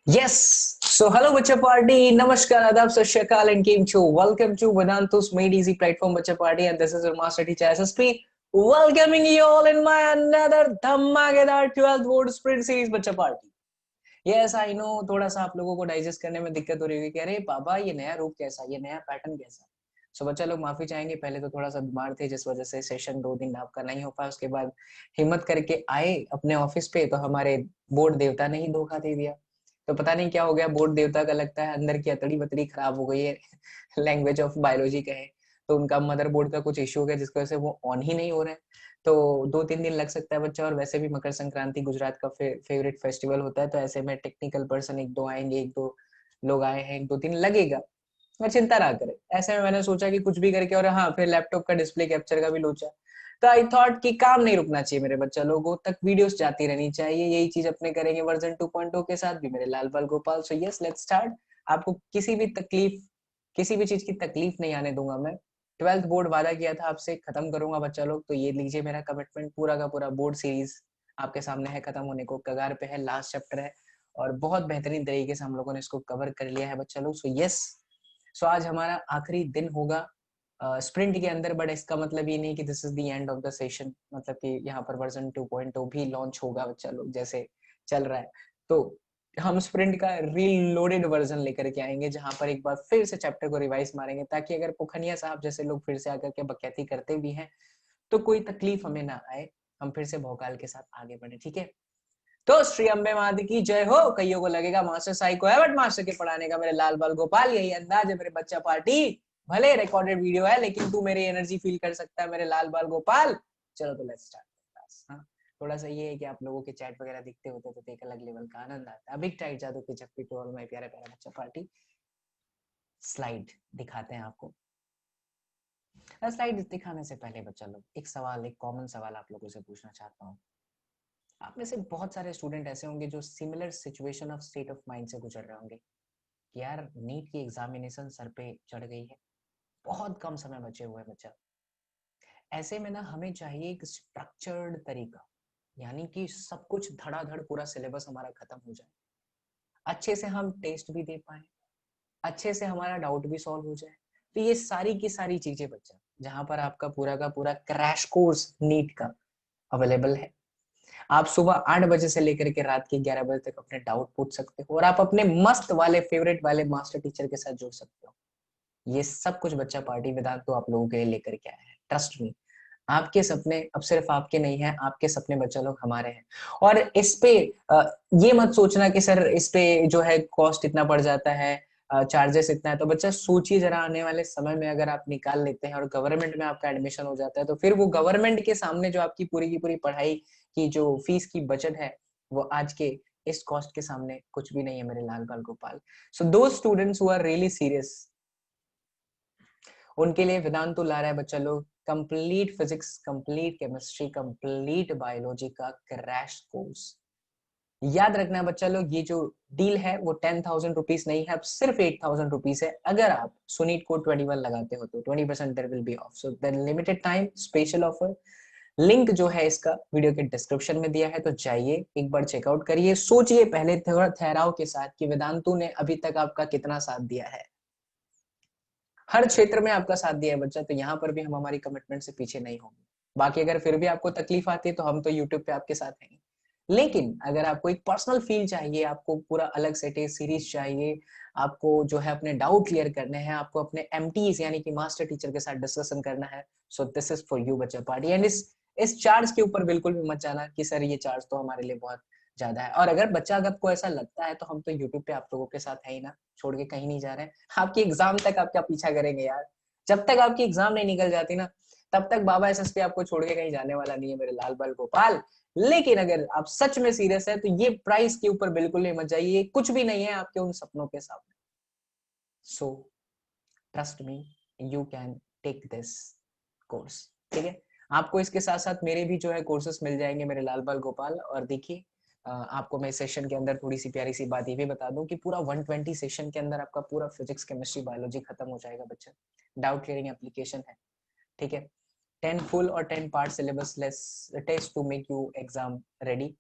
Yes. So hello बच्चा party, नमस्कार, आदाब, सत श्री अकाल and केम छो. Welcome to Vedantu's Made Easy platform बच्चा party and this is your master teacher SSP welcoming you all in my another धमाकेदार 12th board sprint series बच्चा party. Yes, I know थोड़ा सा आप लोगों को डाइजेस्ट करने में दिक्कत हो रही होगी कि अरे बाबा ये नया रूप कैसा, ये नया पैटर्न कैसा. सो बच्चा लोग माफी चाहेंगे, पहले तो थोड़ा सा बीमार थे जिस वजह से सेशन 2 दिन आपका नहीं हो पाया. उसके बाद हिम्मत करके आए अपने ऑफिस पे तो हमारे बोर्ड देवता ने ही धोखा दे दिया. तो पता नहीं क्या हो गया, बोर्ड देवता का लगता है अंदर की अतड़ी बतड़ी खराब हो गई है. लैंग्वेज ऑफ बायोलॉजी कहे तो उनका मदरबोर्ड का कुछ इश्यू हो गया जिसकी वजह से वो ऑन ही नहीं हो रहे हैं. तो 2-3 दिन लग सकता है बच्चा. और वैसे भी मकर संक्रांति गुजरात का फेवरेट फेस्टिवल होता है, तो ऐसे में टेक्निकल पर्सन एक दो आएंगे, एक दो लोग आए हैं, 1-2 दिन लगेगा. मैं चिंता ना करे. ऐसे में मैंने सोचा कि कुछ भी करके, और हाँ फिर लैपटॉप का डिस्प्ले कैप्चर का भी लोचा. तो आई थॉट कि काम नहीं रुकना चाहिए मेरे बच्चा लोगों तक, वीडियोस जाती रहनी चाहिए. यही चीज अपने करेंगे वर्जन 2.0 के साथ भी मेरे लाल Bal Gopal. So yes, let's start. आपको किसी भी चीज की तकलीफ नहीं आने दूंगा मैं. 12th बोर्ड वादा किया था आपसे खत्म करूंगा बच्चा लोग, तो ये लीजिए मेरा कमिटमेंट. पूरा का पूरा बोर्ड सीरीज आपके सामने है, खत्म होने को कगार पे है, लास्ट चैप्टर है. और बहुत बेहतरीन तरीके से हम लोगों ने इसको कवर कर लिया है बच्चा लोग. सो यस, सो आज हमारा आखिरी दिन होगा स्प्रिंट के अंदर. बट इसका मतलब ये नहीं कि this is the end of the session, मतलब कि यहाँ पर वर्जन 2.0 भी लॉन्च होगा बच्चा लोग जैसे चल रहा है. तो हम स्प्रिंट का रीलोडेड वर्जन लेकर के आएंगे जहां पर एक बार फिर से चैप्टर को रिवाइज मारेंगे, ताकि अगर पुखनिया साहब जैसे लोग फिर से आकर के बकैती करते भी हैं तो कोई तकलीफ हमें ना आए. हम फिर से भौकाल के साथ आगे बढ़े, ठीक है. तो श्री अम्बे माता की जय हो. कईयों को लगेगा मास्टर साई को है, बट मास्टर के पढ़ाने का मेरे लाल बाल गोपाल यही अंदाज है मेरे बच्चा पार्टी. भले रिकॉर्डेड वीडियो है लेकिन तू मेरी एनर्जी फील कर सकता है मेरे लाल बाल गोपाल. चलो तो लेट्स स्टार्ट क्लास. हाँ, थोड़ा सा ये है कि आप लोगों के चैट वगैरह दिखते होते तो एक अलग लेवल का आनंद आता है. बिग टाइट जादू की चप्पी टू ऑल माय प्यारे प्यारे बच्चा पार्टी. स्लाइड दिखाते हैं आपको. स्लाइड दिखाने से पहले बच्चा लोग एक सवाल, एक कॉमन सवाल आप लोगों से पूछना चाहता हूँ. आप में से बहुत सारे स्टूडेंट ऐसे होंगे जो similar situation of state of mind से गुजर रहे होंगे कि यार नीट की एग्जामिनेशन सर पे चढ़ गई है, बहुत कम समय बचे हुए हैं बच्चा. ऐसे में ना हमें चाहिए एक स्ट्रक्चर्ड तरीका, यानी कि सब कुछ धड़ाधड़ पूरा सिलेबस हमारा खत्म हो जाए, अच्छे से हम टेस्ट भी दे पाए, अच्छे से हमारा डाउट भी सॉल्व हो जाए. तो ये सारी की सारी चीजें बच्चा, जहां पर आपका पूरा का पूरा क्रैश कोर्स नीट का अवेलेबल है. आप सुबह 8 बजे से लेकर के रात के 11 बजे तक अपने डाउट पूछ सकते हो और आप अपने मस्त वाले फेवरेट वाले मास्टर टीचर के साथ जुड़ सकते हो. ये सब कुछ बच्चा पार्टी वेदांत तो आप लोगों के लिए लेकर के आया है. ट्रस्ट मी, आपके सपने अब सिर्फ आपके नहीं है, आपके सपने बच्चा लोग हमारे हैं. और इस पे ये मत सोचना कि सर इस पे जो है कॉस्ट इतना पड़ जाता है, चार्जेस इतना है. तो बच्चा सोचिए जरा, आने वाले समय में अगर आप निकाल लेते हैं और गवर्नमेंट में आपका एडमिशन हो जाता है तो फिर वो गवर्नमेंट के सामने जो आपकी पूरी की पूरी पढ़ाई की जो फीस की बचत है वो आज के इस कॉस्ट के सामने कुछ भी नहीं है मेरे लाल बाल गोपाल. सो दो students who are really serious, उनके लिए वेदांतु ला रहा है बच्चा लोग complete physics, complete chemistry, complete biology का क्रैश कोर्स. याद रखना बच्चा लोग, ये जो डील है वो 10,000 रुपीज नहीं है, अब सिर्फ 8,000 रुपीज है. अगर आप सुनीट कोड 21 लगाते हो तो 20% there will be off. So then limited time special offer. Link जो है इसका वीडियो के डिस्क्रिप्शन में दिया है, तो जाइए एक बार चेकआउट करिए. सोचिए पहले थोड़ा ठहराव के साथ कि वेदांतु ने अभी तक आपका कितना साथ दिया है. हर क्षेत्र में आपका साथ दिया है बच्चा, तो यहाँ पर भी हम हमारी कमिटमेंट से पीछे नहीं होंगे. बाकी अगर फिर भी आपको तकलीफ आती है तो हम तो यूट्यूब पे आपके साथ हैं. लेकिन अगर आपको एक पर्सनल फील चाहिए, आपको पूरा अलग से टेस्ट सीरीज चाहिए, आपको जो है अपने डाउट क्लियर करने हैं, आपको अपने एमटीज यानी कि मास्टर टीचर के साथ डिस्कशन करना है, so this is for you बच्चा पार्टी. एंड इस चार्ज के ऊपर बिल्कुल भी मत जाना कि सर ये चार्ज तो हमारे लिए बहुत ज्यादा है. और अगर बच्चा अगर आपको ऐसा लगता है तो हम तो यूट्यूब पे आप लोगों के साथ है ही ना, छोड़ के कहीं नहीं जा रहे हैं. आपकी एग्जाम तक आपका पीछा करेंगे यार. जब तक आपकी एग्जाम नहीं निकल जाती ना तब तक बाबा एसएसपी आपको छोड़ के कहीं जाने वाला नहीं है मेरे लाल बाल गोपाल. लेकिन अगर आप सच में सीरियस है तो ये प्राइस के ऊपर बिल्कुल नहीं मत जाइए, कुछ भी नहीं है आपके उन सपनों के सामने. So trust me, you can take this course, ठीक है. आपको इसके साथ साथ मेरे भी जो है कोर्सेस मिल जाएंगे मेरे लाल बाल गोपाल. और देखिए आपको मैं सेशन के अंदर थोड़ी सी प्यारी सी बात ये भी बता दूं कि पूरा 120 सेशन के अंदर आपका पूरा फिजिक्स केमिस्ट्री बायोलॉजी खत्म हो जाएगा बच्चा. डाउट क्लियरिंग एप्लीकेशन है, ठीक है. 10 फुल और 10 part syllabus less test to make you exam ready.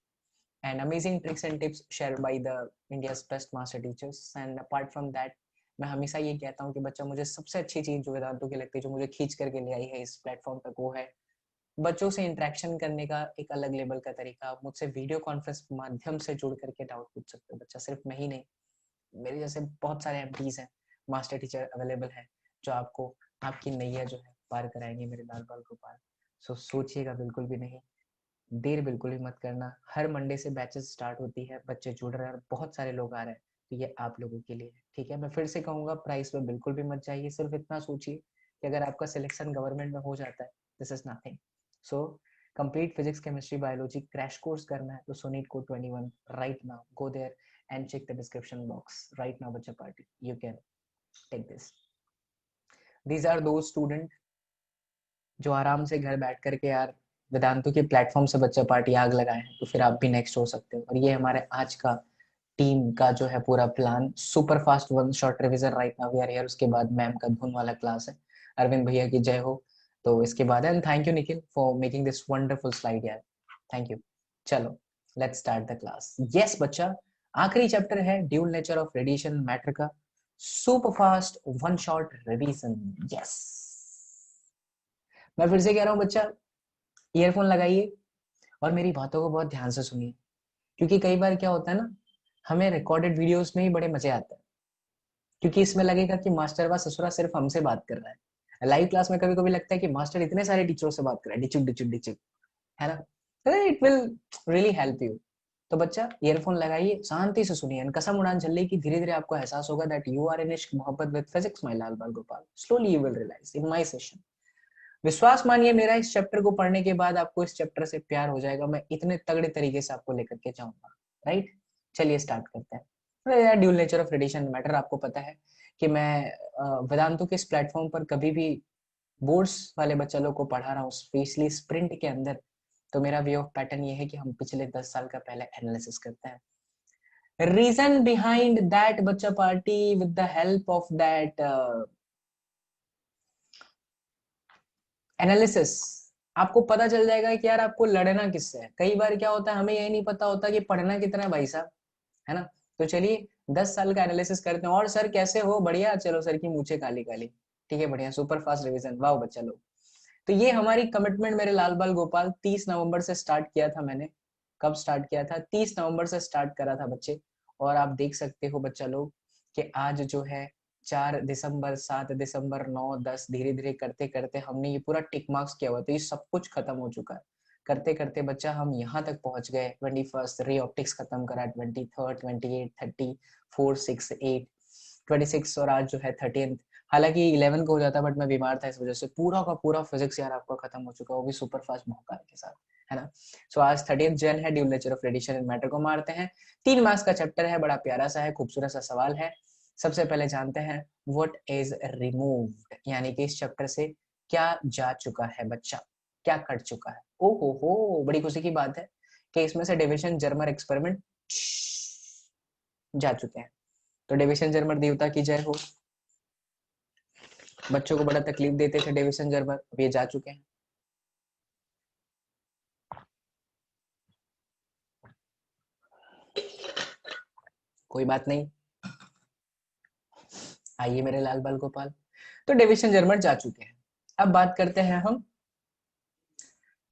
and amazing tricks and tips shared by the India's best master teachers. And apart from that, मैं हमेशा ये कहता हूँ कि बच्चा, मुझे सबसे अच्छी चीज जो वेदांतों की लगती है, जो मुझे खींच करके ले आई है इस प्लेटफॉर्म तक, वो है बच्चों से इंटरेक्शन करने का एक अलग लेवल का तरीका। आप मुझसे वीडियो कॉन्फ्रेंस माध्यम से जुड़ करके डाउट पूछ सकते हो बच्चा। सिर्फ मैं ही नहीं, मेरे जैसे बहुत सारे एमटीज हैं, मास्टर टीचर अवेलेबल हैं, जो आपको आपकी नैया जो है पार कराएंगे मेरे लाल बाल गोपाल। सो सोचिएगा बिल्कुल भी नहीं, देर बिल्कुल भी मत करना। हर मंडे से बैचेस स्टार्ट होती है, बच्चे जुड़ रहे हैं और बहुत सारे लोग आ रहे हैं, तो ये आप लोगों के लिए है, ठीक है। मैं फिर से कहूंगा, प्राइस में बिल्कुल भी मत जाइए। सिर्फ इतना सोचिए कि अगर आपका सिलेक्शन गवर्नमेंट में हो जाता है, this is nothing. So complete physics chemistry biology crash course करना है तो so NEET code 21 right now, go there and check the description box right now बच्चा party, you can take this. These are दो student जो आराम से घर बैठ करके यार वेदांतों के प्लेटफॉर्म से बच्चा पार्टी आग लगाए हैं, तो फिर आप भी नेक्स्ट हो सकते हो। और ये हमारे आज का टीम का जो है पूरा plan, super fast one shot revision right now we are here. उसके बाद मैम का धुन वाला क्लास है, अरविंद भैया की जय हो। तो इसके बाद and thank you Nikhil for making this wonderful slide यार, थैंक यू। चलो let's start the class. Yes बच्चा, आखिरी चैप्टर है dual nature of radiation matter का super fast one shot revision. Yes, मैं फिर से कह रहा हूँ बच्चा, ईयरफोन लगाइए और मेरी बातों को बहुत ध्यान से सुनिए, क्योंकि कई बार क्या होता है ना, हमें रिकॉर्डेड वीडियोस में ही बड़े मजे आते हैं, क्योंकि इसमें लगेगा कि मास्टर व ससुरा सिर्फ हमसे बात कर रहा है। लाइव क्लास में कभी कभी लगता है कि मास्टर इतने सारे टीचरों से बात कर रहा है, डिचुक डिचुक डिचुक, है ना। It will really help you. तो बच्चा ईयरफोन लगाइए, शांति से सुनिए, कसम उड़ान चल रही कि धीरे धीरे आपको एहसास होगा दैट यू आर इन इश्क मोहब्बत विद फिजिक्स माय लाल Bal Gopal. Slowly you will realise in my session. विश्वास मानिए मेरा, इस चैप्टर को पढ़ने के बाद आपको इस चैप्टर से प्यार हो जाएगा। मैं इतने तगड़े तरीके से आपको लेकर के जाऊंगा, राइट। चलिए स्टार्ट करते हैं। अरे यार, dual nature of radiation matter, आपको पता है कि मैं वेदांतों के इस प्लेटफॉर्म पर कभी भी बोर्ड्स वाले बच्चे लोग को पढ़ा रहा हूँ, स्पेशली स्प्रिंट के अंदर। तो मेरा वे ऑफ पैटर्न ये है कि हम पिछले 10 साल का पहले एनालिसिस करते हैं। रीजन बिहाइंड दैट बच्चा party, with the help of that analysis, आपको पता चल जाएगा कि यार आपको लड़ना किससे है। कई बार क्या होता है, हमें यही नहीं पता होता कि पढ़ना कितना है भाई साहब, है ना। तो चलिए 10 साल का एनालिसिस करते हैं। और सर कैसे हो? बढ़िया। चलो सर की मूछें काली काली, ठीक है, बढ़िया, सुपर फास्ट रिवीजन, वाह बच्चा लोग। तो ये हमारी कमिटमेंट मेरे लाल बाल गोपाल 30 नवंबर से स्टार्ट किया था मैंने। कब स्टार्ट किया था? 30 नवंबर से स्टार्ट करा था बच्चे। और आप देख सकते हो बच्चा लोग कि आज जो है 4 दिसंबर, 7 दिसंबर, 9, 10, धीरे धीरे करते करते हमने ये पूरा टिक मार्क्स किया हुआ, तो ये सब कुछ खत्म हो चुका है। करते करते बच्चा हम यहाँ तक पहुंच गए। 21 रे ऑप्टिक्स खत्म करा, 23, 28, 30, 4, 6, 8, 26 और आज जो है 13। हालांकि 11 को हो जाता, बट मैं बीमार था, इस वजह से पूरा का पूरा फिजिक्स यार आपका खत्म हो चुका, वो भी सुपर फास्ट भौकाल के साथ, है ना। सो आज 30 जन है, dual nature of radiation and matter को मारते हैं। 3 मार्क्स का चैप्टर है, बड़ा प्यारा सा है, खूबसूरत सा सवाल है। सबसे पहले जानते हैं व्हाट इज रिमूव्ड, यानी कि इस चैप्टर से क्या जा चुका है बच्चा, क्या कट चुका है। ओ हो, बड़ी खुशी की बात है कि इसमें से डिविजन जर्मर एक्सपेरिमेंट जा चुके हैं। तो डिविजन जर्मर देवता की जय हो। बच्चों को बड़ा तकलीफ देते थे डेविसन जर्मर, अब ये जा चुके हैं। कोई बात नहीं, आइए मेरे लाल बाल गोपाल। तो डेविसन जर्मर जा चुके हैं। अब बात करते हैं हम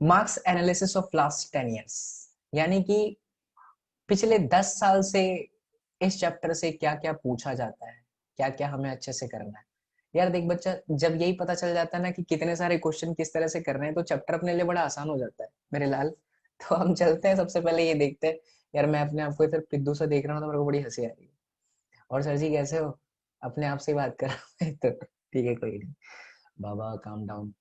marks analysis of last 10 years, यानी कि पिछले 10 साल से इस चैप्टर से क्या क्या पूछा जाता है, क्या क्या हमें अच्छे से करना है। यार देख बच्चा, जब यही पता चल जाता है ना कि कितने सारे क्वेश्चन किस तरह से करने हैं, तो चैप्टर अपने लिए बड़ा आसान हो जाता है मेरे लाल। तो हम चलते हैं, सबसे पहले ये देखते हैं। यार मैं अपने आप को इधर पिद्दू से देख रहा हूँ तो मेरे को बड़ी हंसी आ रही है। और सर जी कैसे हो? अपने आप से ही बात कर रहा हूँ तो ठीक है, कोई नहीं बाबा, काम डाउन।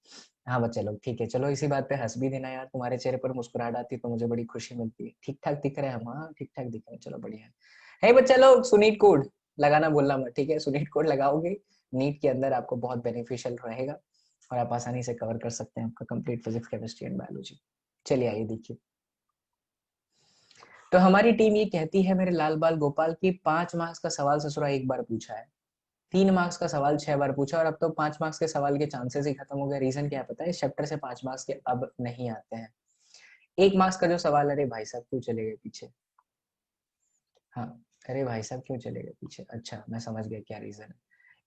हाँ बच्चे लोग ठीक है, चलो इसी बात पे हंस भी देना यार, तुम्हारे चेहरे पर मुस्कुराहट आती है तो मुझे बड़ी खुशी मिलती है। ठीक ठाक दिख रहे हैं हम, हाँ ठीक ठाक दिख रहे हैं, चलो बढ़िया है। हे बच्चे लोग, सुनीट कोड लगाना बोलना मत, ठीक है। सुनीट कोड लगाओगे नीट के अंदर आपको बहुत बेनिफिशियल रहेगा और आप आसानी से कवर कर सकते हैं आपका complete physics chemistry and biology. चलिए आइए देखिए। तो हमारी टीम ये कहती है मेरे लाल बाल गोपाल की 5 मार्क्स का सवाल ससुरा एक बार पूछा है, 3 मार्क्स का सवाल 6 बार पूछा, और अब तो 5 मार्क्स के सवाल के चांसेस ही खत्म हो गए। रीजन क्या है पता है? इस चैप्टर से 5 मार्क्स के अब नहीं आते हैं। 1 मार्क्स का जो सवाल, अरे भाई साहब क्यों चले गए पीछे? हाँ, अरे भाई साहब क्यों चले गए पीछे? अच्छा, मैं समझ गया क्या रीजन है।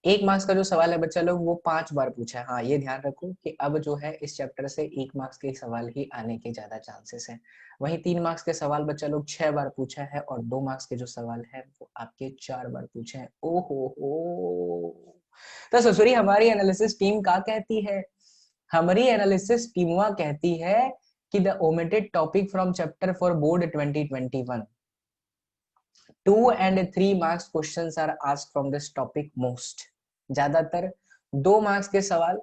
1 मार्क्स का जो सवाल है बच्चा लोग, वो 5 बार पूछा है। हाँ, ये ध्यान रखो कि अब जो है इस चैप्टर से 1 मार्क्स के सवाल ही आने के ज्यादा चांसेस हैं। वहीं 3 मार्क्स के सवाल बच्चा लोग 6 बार पूछा है, और 2 मार्क्स के जो सवाल है वो आपके 4 बार पूछे हैं। ओहो हो। तो ससुरी हमारी एनालिसिस टीम क्या कहती है? हमारी एनालिसिस टीमवा कहती है कि the omitted topic from chapter for board 2021, 2 and 3 marks questions are asked from this topic most. ज्यादातर 2 मार्क्स के सवाल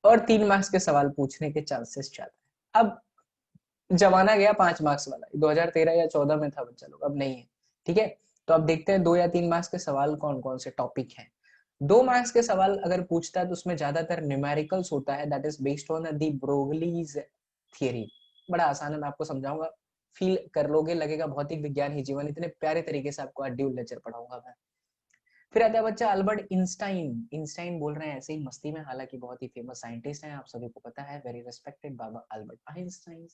और 3 मार्क्स के सवाल पूछने के चांसेस ज्यादा है। अब जमाना गया 5 मार्क्स वाला, 2013 या 14 में था बच्चा लोग, अब नहीं है। ठीक है, तो अब देखते हैं 2 या 3 मार्क्स के सवाल कौन कौन से टॉपिक हैं। 2 मार्क्स के सवाल अगर पूछता है तो उसमें ज्यादातर न्यूमेरिकल्स होता है, that is based on the Broglie's theory. बड़ा आसान है, मैं आपको समझाऊंगा, फील कर लोगे, लगेगा भौतिक विज्ञान ही जीवन, इतने प्यारे तरीके से आपको ड्यूल लेक्चर पढ़ाऊंगा मैं। फिर आता है बच्चा अल्बर्ट इंस्टाइन। इंस्टाइन बोल रहे हैं ऐसे ही मस्ती में, हालांकि बहुत ही फेमस साइंटिस्ट हैं, आप सभी को पता है, वेरी रिस्पेक्टेड बाबा Albert Einstein.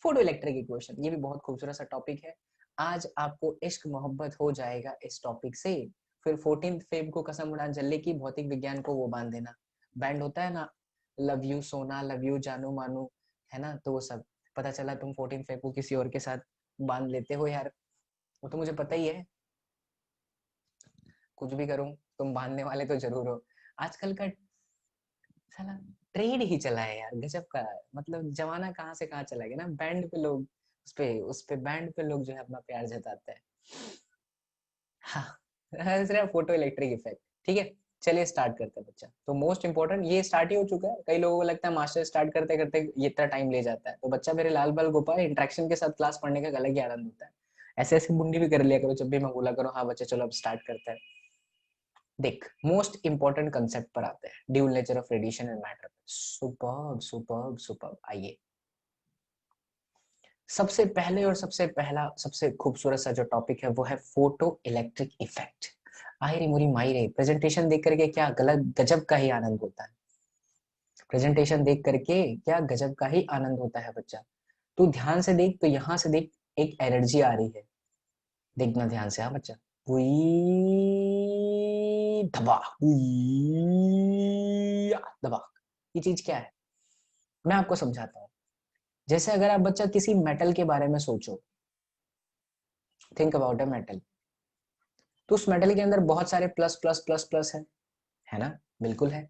Photoelectric equation, ये भी बहुत खूबसूरत सा टॉपिक है। आज आपको इश्क मोहब्बत हो जाएगा इस टॉपिक से। फिर 14 फेब को कसम उड़ान जल्ले की भौतिक विज्ञान को वो बांध देना, बैंड होता है ना, लव यू सोना, लव यू जानू मानू, है ना, तो वो सब पता चला तुम 14 फेब को किसी और के साथ बांध लेते हो यार, वो तो मुझे पता ही है। कुछ भी करूं, तुम बांधने वाले तो जरूर हो। आजकल का साला ट्रेड ही चला है यार, गजब का। मतलब जमाना कहाँ से कहाँ चला गया ना, बैंड पे लोग, उस पे बैंड पे लोग जो है अपना प्यार जताते हैं। हाँ, सिर्फ फोटो इलेक्ट्रिक इफेक्ट। ठीक है, चलिए स्टार्ट करते हैं बच्चा। तो मोस्ट इंपॉर्टेंट ये स्टार्ट ही हो चुका है, कई लोगों को लगता है मास्टर स्टार्ट करते करते ये इतना टाइम ले जाता है, तो बच्चा मेरे लाल बाल गोपाल, इंट्रैक्शन के साथ क्लास पढ़ने का एक अलग ही आनंद होता है। ऐसे ऐसे मुंडी भी कर लिया करो जब भी मैं बोला करो हाँ बच्चा चलो अब स्टार्ट करते हैं। देख, मोस्ट इंपॉर्टेंट कंसेप्ट पर आते हैं, dual nature of radiation and matter. Superb superb superb. आइए, सबसे पहले और सबसे पहला सबसे खूबसूरत सा जो टॉपिक है वो है फोटो इलेक्ट्रिक इफेक्ट। आई रे मुरी माई रे, प्रेजेंटेशन देख करके क्या गलत गजब का ही आनंद होता है। प्रेजेंटेशन देख करके क्या गजब का ही आनंद होता है बच्चा। तू ध्यान से देख, तो यहाँ से देख, एक एनर्जी आ रही है, देखना ध्यान से। हाँ बच्चा, धबाक धबाक, ये चीज क्या है मैं आपको समझाता हूँ। जैसे अगर आप बच्चा किसी मेटल के बारे में सोचो, थिंक अबाउट अ मेटल, तो उस मेटल के अंदर बहुत सारे प्लस प्लस प्लस प्लस है ना, बिल्कुल है।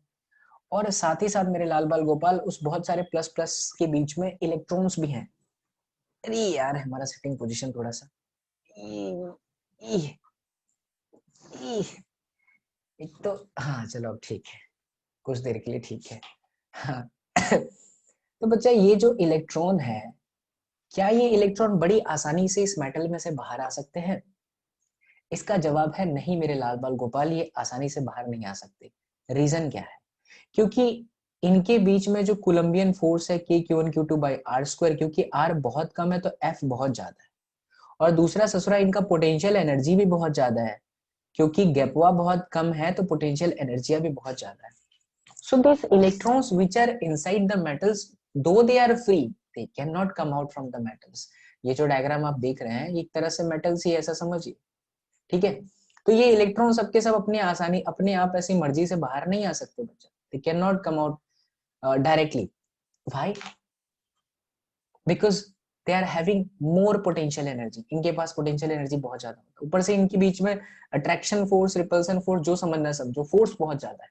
और साथ ही साथ मेरे लाल बाल गोपाल, उस बहुत सारे प्लस प्लस के बीच में इलेक्ट्रॉन्स भी हैं। अरे यार हमारा सिटिंग पोजीशन थोड़ा सा ई, ई, ई, एक तो हाँ चलो अब ठीक है, कुछ देर के लिए ठीक है। हाँ तो बच्चा ये जो इलेक्ट्रॉन है, क्या ये इलेक्ट्रॉन बड़ी आसानी से इस मेटल में से बाहर आ सकते हैं? इसका जवाब है नहीं मेरे लाल बाल गोपाल, ये आसानी से बाहर नहीं आ सकते। रीजन क्या है? क्योंकि इनके बीच में जो कोलंबियन फोर्स है K(Q1Q2/r², क्योंकि r बहुत कम है तो F बहुत ज्यादा है। और दूसरा ससुरा, इनका पोटेंशियल एनर्जी भी बहुत ज्यादा है, क्योंकि गैपवा बहुत कम है तो पोटेंशियल एनर्जी भी बहुत ज्यादा है। So these electrons which are inside the metals, though they are free, they cannot come out from the metals. ये जो डायग्राम आप देख रहे हैं, एक तरह से मेटल्स ही ऐसा समझिए। ठीक है, तो ये इलेक्ट्रॉन सबके सब अपनी आसानी, अपने आप ऐसी मर्जी से बाहर नहीं आ सकते बच्चा, they can not come out directly. Why? Because they are having more potential energy, इनके पास पोटेंशियल एनर्जी बहुत ज्यादा होता है, ऊपर से इनके बीच में अट्रैक्शन फोर्स, रिपल्सन फोर्स, जो समझना सब, जो फोर्स बहुत ज्यादा है,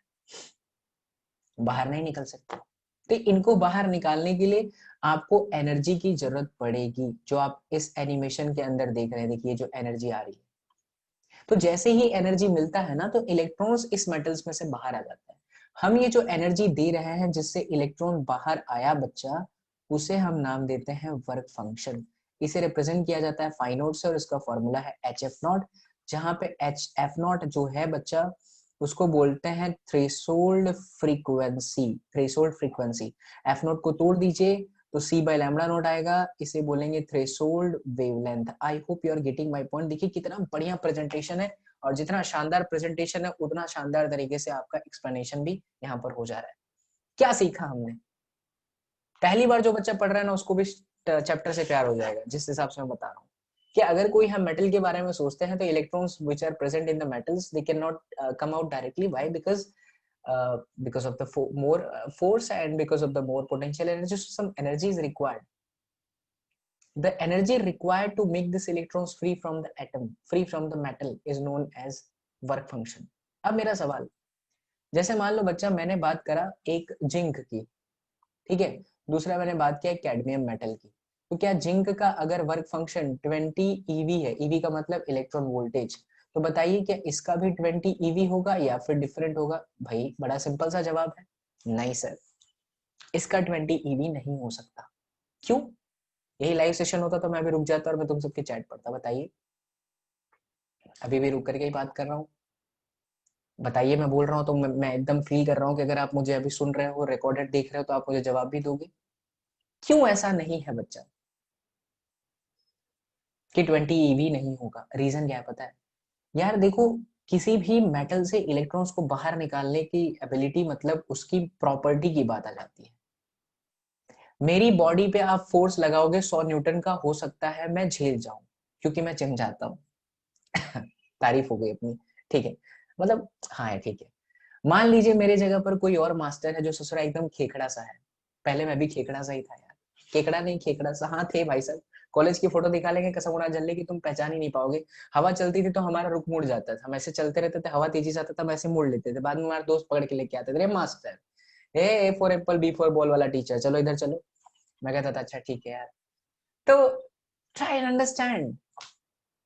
बाहर नहीं निकल सकते। तो इनको बाहर निकालने के लिए आपको एनर्जी की जरूरत पड़ेगी, जो आप इस एनिमेशन के अंदर देख रहे हैं। देखिए जो एनर्जी आ रही है, तो जैसे ही एनर्जी मिलता है ना, तो इलेक्ट्रॉन्स इस मेटल्स में से बाहर आ जाते हैं। हम ये जो एनर्जी दे रहे हैं जिससे इलेक्ट्रॉन बाहर आया बच्चा, उसे हम नाम देते हैं वर्क फंक्शन। इसे रिप्रेजेंट किया जाता है फाई नोट से, और इसका फॉर्मूला है HF0, जहां पे HF0 जो है बच्चा, उसको बोलते हैं threshold frequency. Threshold frequency, F0 को तोड़ दीजिए तो C/λ0 आएगा, इसे बोलेंगे threshold wavelength. I hope you are getting my point. देखिए कितना बढ़िया प्रेजेंटेशन है, और जितना शानदार प्रेजेंटेशन है उतना शानदार तरीके से आपका एक्सप्लेनेशन भी यहाँ पर हो जा रहा है। क्या सीखा हमने? पहली बार जो बच्चा पढ़ रहा है ना, उसको भी चैप्टर से प्यार हो जाएगा, जिस हिसाब से मैं बता रहा हूँ कि अगर कोई हम मेटल के बारे में सोचते हैं तो electrons which are present in the metals they can not come out directly, why? Because of the more force and because of the more potential energy, so some energy is required. The energy required to make this electrons free from the atom, free from the metal, is known as work function. अब मेरा सवाल, जैसे मान लो बच्चा, मैंने बात करा एक जिंक की, ठीक है, दूसरा मैंने बात किया कैडमियम मेटल की, तो क्या जिंक का अगर वर्क फंक्शन 20 eV है, ईवी का मतलब इलेक्ट्रॉन वोल्टेज, तो बताइए क्या इसका भी 20 eV होगा या फिर डिफरेंट होगा? भाई बड़ा सिंपल सा जवाब है, नहीं सर, इसका 20 eV नहीं हो सकता। क्यों? यही लाइव सेशन होता तो मैं भी रुक जाता और मैं तुम सबकी चैट पढ़ता। बताइए, अभी भी रुक करके ही बात कर रहा हूँ। बताइए, मैं बोल रहा हूँ तो मैं एकदम फील कर रहा हूँ कि अगर आप मुझे अभी सुन रहे हो, रिकॉर्डेड देख रहे हो, तो आप मुझे जवाब भी दोगे। क्यों ऐसा नहीं है बच्चा कि 20 ईवी नहीं होगा? रीजन क्या है पता है यार? देखो, किसी भी मेटल से इलेक्ट्रॉन्स को बाहर निकालने की एबिलिटी, मतलब उसकी प्रॉपर्टी की बात आ जाती है। मेरी बॉडी पे आप फोर्स लगाओगे 100 न्यूटन का, हो सकता है मैं झेल जाऊं क्योंकि मैं जिम जाता हूँ। तारीफ हो गई अपनी, ठीक है, मतलब हाँ ठीक है। मान लीजिए मेरे जगह पर कोई और मास्टर है जो ससुरा एकदम खेखड़ा सा है। पहले मैं भी खेखड़ा सा ही था यार, केकड़ा नहीं खेखड़ा सा, हाँ थे भाई साहब। कॉलेज की फोटो दिखा लेंगे, कसम उड़ा जल्ले की तुम पहचान ही नहीं पाओगे। हवा चलती थी तो हमारा रुख मुड़ जाता था, हम ऐसे चलते रहते थे, हवा तेजी से आता था, हम ऐसे मुड़ लेते थे, बाद में हमारे दोस्त पकड़ के लेके आते थे, master A for apple B for ball वाला टीचर, चलो इधर चलो। मैं कहता था अच्छा ठीक है यार। तो ट्राई एंड अंडरस्टैंड।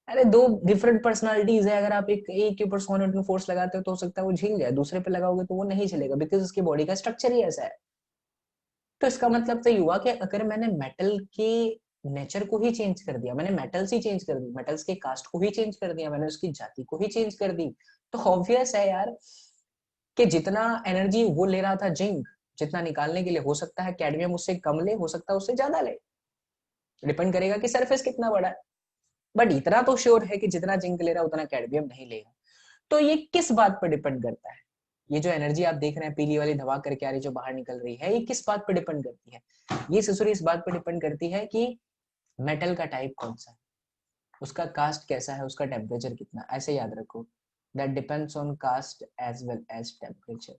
अरे दो डिफरेंट पर्सनालिटीज है, अगर आप एक के ऊपर 100 न्यूटन फोर्स लगाते हो तो हो सकता है वो झेल जाए, दूसरे पे लगाओगे तो वो नहीं झेलेगा, बिकॉज उसकी बॉडी का स्ट्रक्चर ही ऐसा है। तो इसका मतलब तो ये हुआ कि अगर मैंने मेटल के नेचर को ही चेंज कर दिया, मैंने मेटल्स ही चेंज कर दी, मेटल्स के कास्ट को ही चेंज कर दिया, मैंने उसकी जाति को ही चेंज कर दी, तो ऑब्वियस है यार कि जितना एनर्जी वो ले रहा था जिंक, जितना निकालने के लिए, हो सकता है कैडमियम उससे कम ले, हो सकता है उससे ज्यादा ले, डिपेंड करेगा कि सरफेस कितना बड़ा है। बट इतना तो श्योर है कि जितना जिंक ले रहा है उतना कैडमियम नहीं लेगा। तो ये किस बात पर डिपेंड करता है? ये जो एनर्जी आप देख रहे हैं पीली वाली धवा करके आ रही, जो बाहर निकल रही है, ये किस बात पर डिपेंड करती है? ये ससुरी इस बात पर डिपेंड करती है कि मेटल का टाइप कौन सा है, उसका कास्ट कैसा है, उसका टेम्परेचर कितना, ऐसे याद रखो। That depends on cast as well as temperature.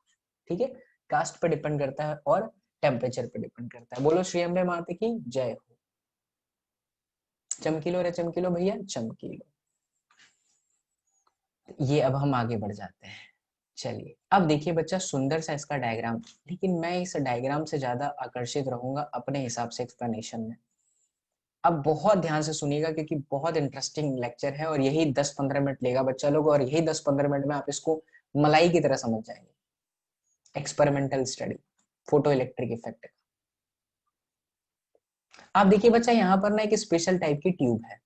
ठीक है, कास्ट पे डिपेंड करता है और टेम्परेचर पे डिपेंड करता है। बोलो श्री अम्बे माते की जय हो। चमकीलो रे चमकीलो भैया चमकीलो। ये अब हम आगे बढ़ जाते हैं। चलिए अब देखिए बच्चा, सुंदर सा इसका डायग्राम, लेकिन मैं इस डायग्राम से ज्यादा आकर्षित रहूंगा अपने हिसाब से एक्सप्लेनेशन में। अब बहुत ध्यान से सुनिएगा क्योंकि बहुत इंटरेस्टिंग लेक्चर है और यही 10-15 मिनट लेगा बच्चा लोग, और यही 10-15 मिनट में आप इसको मलाई की तरह समझ जाएंगे। Experimental study, photo electric effect. आप देखिए बच्चा, यहाँ पर ना एक स्पेशल टाइप की ट्यूब है।